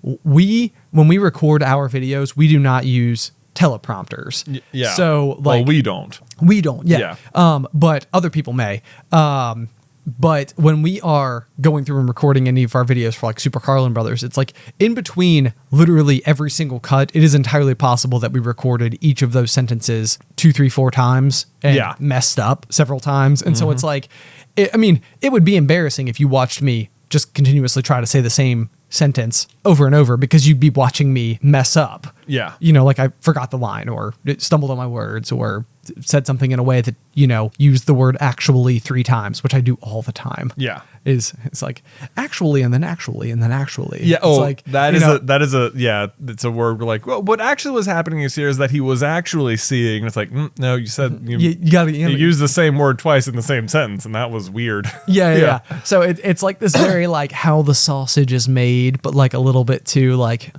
Speaker 1: When we record our videos, we do not use teleprompters.
Speaker 2: Yeah.
Speaker 1: So like,
Speaker 2: we don't.
Speaker 1: We don't. Yeah. But other people may. But when we are going through and recording any of our videos for like Super Carlin Brothers, it's like in between literally every single cut, it is entirely possible that we recorded each of those sentences 2, 3, 4 times and messed up several times. And so it's like, it would be embarrassing if you watched me just continuously try to say the same sentence over and over, because you'd be watching me mess up.
Speaker 2: Yeah.
Speaker 1: Like I forgot the line or stumbled on my words or said something in a way that, used the word actually 3 times, which I do all the time.
Speaker 2: Yeah.
Speaker 1: It's like actually and then actually and then actually.
Speaker 2: Yeah.
Speaker 1: It's like,
Speaker 2: it's a word. We're like, well, what actually was happening here is that he was actually seeing. It's like, no, you said you used the same word twice in the same sentence, and that was weird.
Speaker 1: Yeah. So it's like this very like how the sausage is made, but like a little bit too like,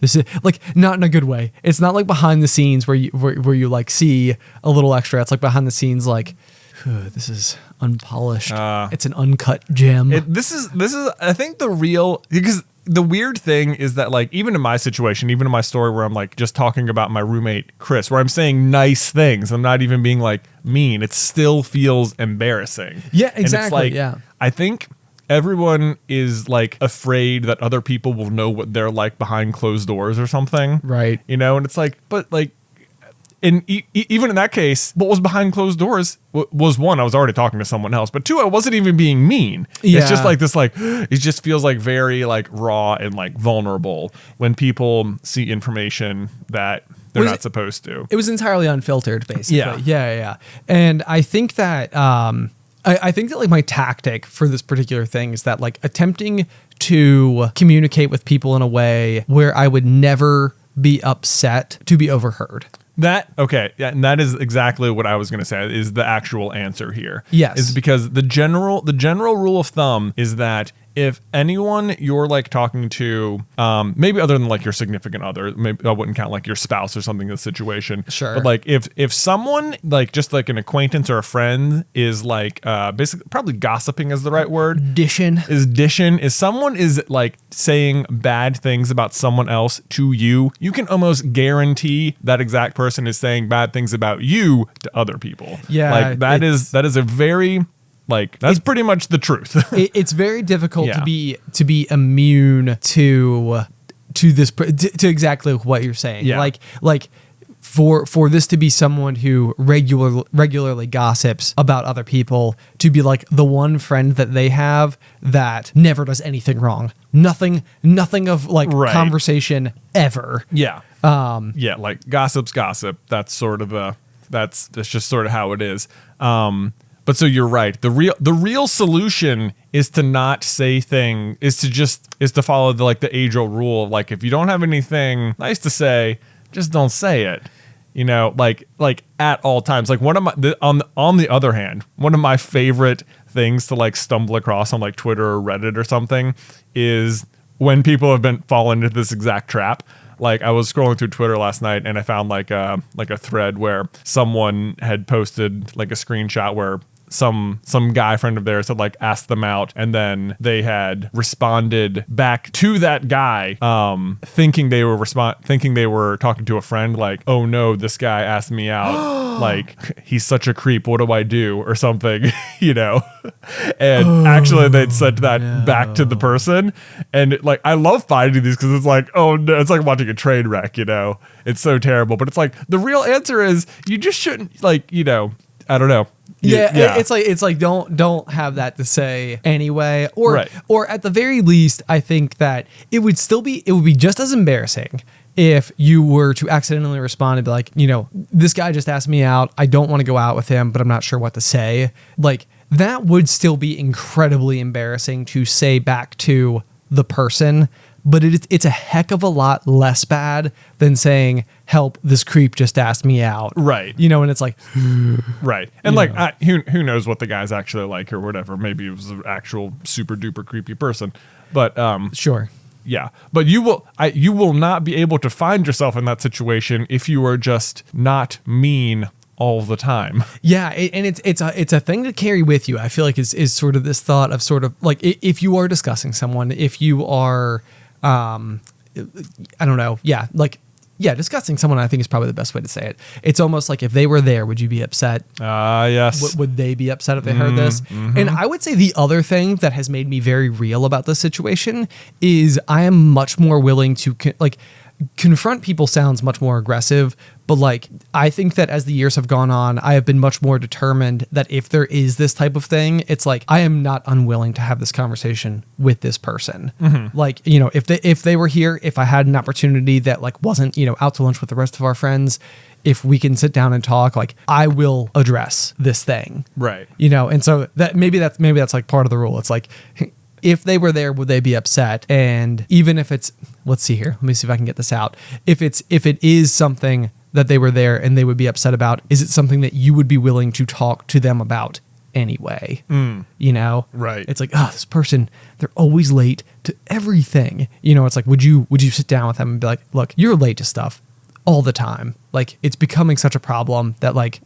Speaker 1: this is like not in a good way. It's not like behind the scenes where you like see a little extra. It's like behind the scenes like, this is unpolished. It's an uncut gem.
Speaker 2: This is I think because the weird thing is that like even in my situation, even in my story where I'm like just talking about my roommate Chris, where I'm saying nice things, I'm not even being like mean. It still feels embarrassing.
Speaker 1: Yeah, exactly.
Speaker 2: And it's like,
Speaker 1: yeah.
Speaker 2: I think everyone is like afraid that other people will know what they're like behind closed doors or something.
Speaker 1: Right.
Speaker 2: And it's like, but like, and even in that case, what was behind closed doors was one, I was already talking to someone else, but two, I wasn't even being mean. Yeah. It's just like this, like, it just feels like very like raw and like vulnerable when people see information that they're not supposed to.
Speaker 1: It was entirely unfiltered, basically.
Speaker 2: Yeah.
Speaker 1: Yeah. And I think that, I think that like my tactic for this particular thing is that like attempting to communicate with people in a way where I would never be upset to be overheard.
Speaker 2: And that is exactly what I was going to say is the actual answer here.
Speaker 1: Yes.
Speaker 2: Is because the general rule of thumb is that if anyone you're like talking to, maybe other than like your significant other, maybe I wouldn't count like your spouse or something in the situation.
Speaker 1: Sure.
Speaker 2: But like if someone like just like an acquaintance or a friend is like basically probably gossiping is the right word.
Speaker 1: Dishing.
Speaker 2: If someone is like saying bad things about someone else to you, you can almost guarantee that exact person is saying bad things about you to other people.
Speaker 1: Yeah.
Speaker 2: Like that is a very like that's pretty much the truth.
Speaker 1: It's very difficult to be immune to this to exactly what you're saying.
Speaker 2: Yeah.
Speaker 1: Like for this to be someone who regularly gossips about other people, to be like the one friend that they have that never does anything wrong. Nothing of like conversation ever.
Speaker 2: Yeah. Like gossip's gossip. That's sort of that's just sort of how it is. But so you're right. The real solution is to not say is to follow the age-old rule of like, if you don't have anything nice to say, just don't say it. Like at all times. Like on the other hand, one of my favorite things to like stumble across on like Twitter or Reddit or something is when people have been fallen into this exact trap. Like I was scrolling through Twitter last night and I found like a thread where someone had posted like a screenshot where some guy friend of theirs had like asked them out, and then they had responded back to that guy, thinking they were talking to a friend, like, oh no, this guy asked me out, like he's such a creep, what do I do, or something, and actually they'd said that back to the person, and like I love finding these because it's like, oh no, it's like watching a train wreck, it's so terrible, but it's like the real answer is you just shouldn't, like, I don't know.
Speaker 1: Yeah. It's like don't have that to say anyway, or at the very least, I think that it would be just as embarrassing if you were to accidentally respond and be like, this guy just asked me out, I don't want to go out with him, but I'm not sure what to say. Like that would still be incredibly embarrassing to say back to the person, but it's a heck of a lot less bad than saying, help, this creep just asked me out.
Speaker 2: Right.
Speaker 1: You know, and it's like,
Speaker 2: right. And like, who knows what the guy's actually like or whatever. Maybe it was an actual super duper creepy person. But
Speaker 1: sure.
Speaker 2: Yeah. But you will not be able to find yourself in that situation if you are just not mean all the time.
Speaker 1: Yeah, and it's a thing to carry with you. I feel like is sort of this thought of sort of like if you are discussing someone, if you are, I don't know, discussing someone, I think is probably the best way to say it. It's almost like if they were there, would you be upset?
Speaker 2: Yes.
Speaker 1: Would they be upset if they heard this?
Speaker 2: Mm-hmm.
Speaker 1: And I would say the other thing that has made me very real about this situation is I am much more willing to confront people sounds much more aggressive, but like I think that as the years have gone on, I have been much more determined that if there is this type of thing, it's like I am not unwilling to have this conversation with this person. Mm-hmm. Like, you know, if they were here, if I had an opportunity that like wasn't, you know, out to lunch with the rest of our friends, if we can sit down and talk, like I will address this thing. Right. You know, and so that maybe that's like part of the rule. It's like if they were there, would they be upset? And even if it's, let's see here, let me see if I can get this out. If it is something that they were there and they would be upset about, is it something that you would be willing to talk to them about anyway? You know? Right. It's like, this person, they're always late to everything. You know, it's like, would you sit down with them and be like, look, you're late to stuff all the time. Like it's becoming such a problem that like,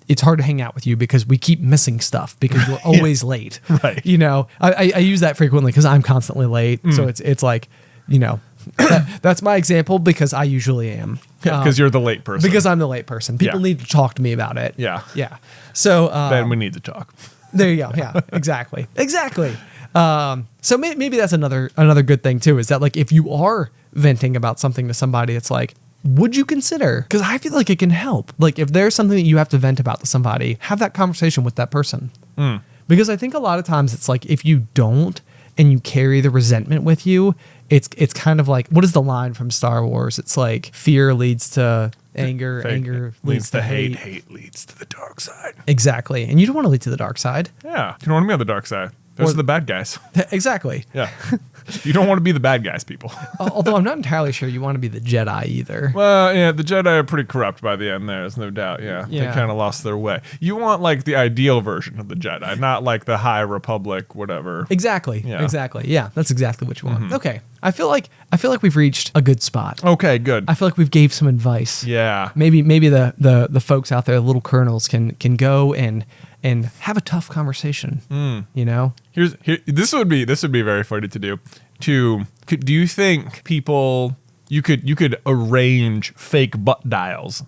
Speaker 1: it's hard to hang out with you because we keep missing stuff because you're always late. Right. You know, I use that frequently because I'm constantly late. So it's like, you know, that's my example because I usually am.
Speaker 2: Because you're the late person.
Speaker 1: Because I'm the late person. People need to talk to me about it. Yeah. Yeah. So
Speaker 2: then we need to talk.
Speaker 1: There you go. Yeah, exactly. Exactly. So maybe that's another good thing too, is that like, if you are venting about something to somebody, it's like, would you consider? Because I feel like it can help. Like if there's something that you have to vent about to somebody, have that conversation with that person. Because I think a lot of times it's like if you don't and you carry the resentment with you, it's kind of like, what is the line from Star Wars? It's like fear leads to anger, anger leads to hate,
Speaker 2: hate leads to the dark side.
Speaker 1: Exactly. And you don't want to lead to the dark side.
Speaker 2: Yeah. You don't want to be on the dark side. Those are the bad guys.
Speaker 1: Exactly.
Speaker 2: Yeah. You don't want to be the bad guys, people.
Speaker 1: Although I'm not entirely sure you want to be the Jedi either.
Speaker 2: Well, yeah, the Jedi are pretty corrupt by the end there's no doubt. Yeah. They kind of lost their way. You want like the ideal version of the Jedi, not like the High Republic, whatever.
Speaker 1: Exactly.
Speaker 2: Yeah.
Speaker 1: Exactly. Yeah, that's exactly what you want. Mm-hmm. Okay. I feel like we've reached a good spot.
Speaker 2: Okay, good.
Speaker 1: I feel like we've gave some advice.
Speaker 2: Yeah.
Speaker 1: Maybe the folks out there, the little colonels, can go and have a tough conversation. You know?
Speaker 2: This would be very funny to do. Do you think people you could arrange fake butt dials?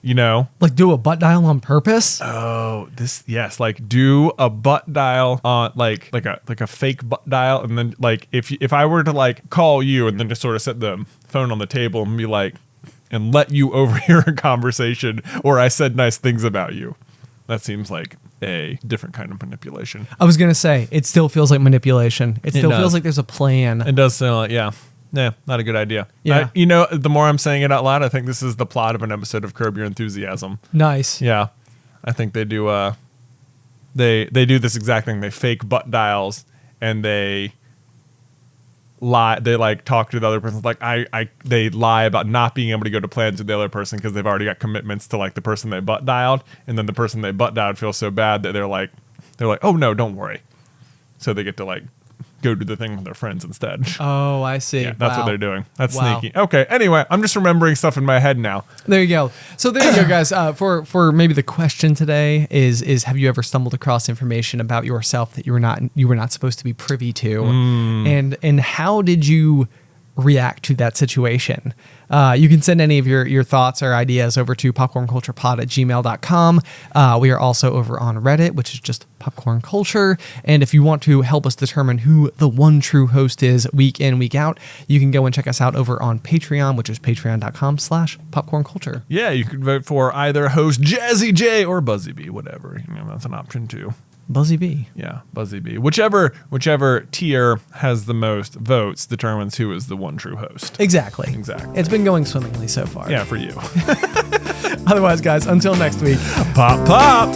Speaker 2: You know?
Speaker 1: Like do a butt dial on purpose?
Speaker 2: Oh, yes, like do a butt dial on like a fake butt dial, and then like if I were to like call you and then just sort of set the phone on the table and be like and let you overhear a conversation or I said nice things about you. That seems like a different kind of manipulation.
Speaker 1: I was going to say, it still feels like manipulation. It still feels like there's a plan.
Speaker 2: It does sound like, yeah, not a good idea.
Speaker 1: Yeah.
Speaker 2: The more I'm saying it out loud, I think this is the plot of an episode of Curb Your Enthusiasm.
Speaker 1: Nice.
Speaker 2: Yeah. I think they do, they do this exact thing. They fake butt dials and they lie. They like talk to the other person. Like they lie about not being able to go to plans with the other person because they've already got commitments to like the person they butt dialed, and then the person they butt dialed feels so bad that they're like, oh no, don't worry. So they get to like go do the thing with their friends instead.
Speaker 1: Oh, I see.
Speaker 2: Yeah, that's what they're doing. That's sneaky. Okay. Anyway, I'm just remembering stuff in my head now.
Speaker 1: There you go. So there you go, guys. For maybe the question today is have you ever stumbled across information about yourself that you were not supposed to be privy to, and how did you react to that situation? You can send any of your thoughts or ideas over to popcornculturepod@gmail.com. We are also over on Reddit, which is just Popcorn Culture. And if you want to help us determine who the one true host is week in, week out, you can go and check us out over on Patreon, which is patreon.com/popcornculture.
Speaker 2: Yeah, you could vote for either host Jazzy J or Buzzy B, whatever. That's an option too.
Speaker 1: Buzzy B.
Speaker 2: Yeah, Buzzy B. Whichever tier has the most votes determines who is the one true host.
Speaker 1: Exactly. It's been going swimmingly so far.
Speaker 2: Yeah, for you.
Speaker 1: Otherwise, guys, until next week.
Speaker 2: Pop, pop.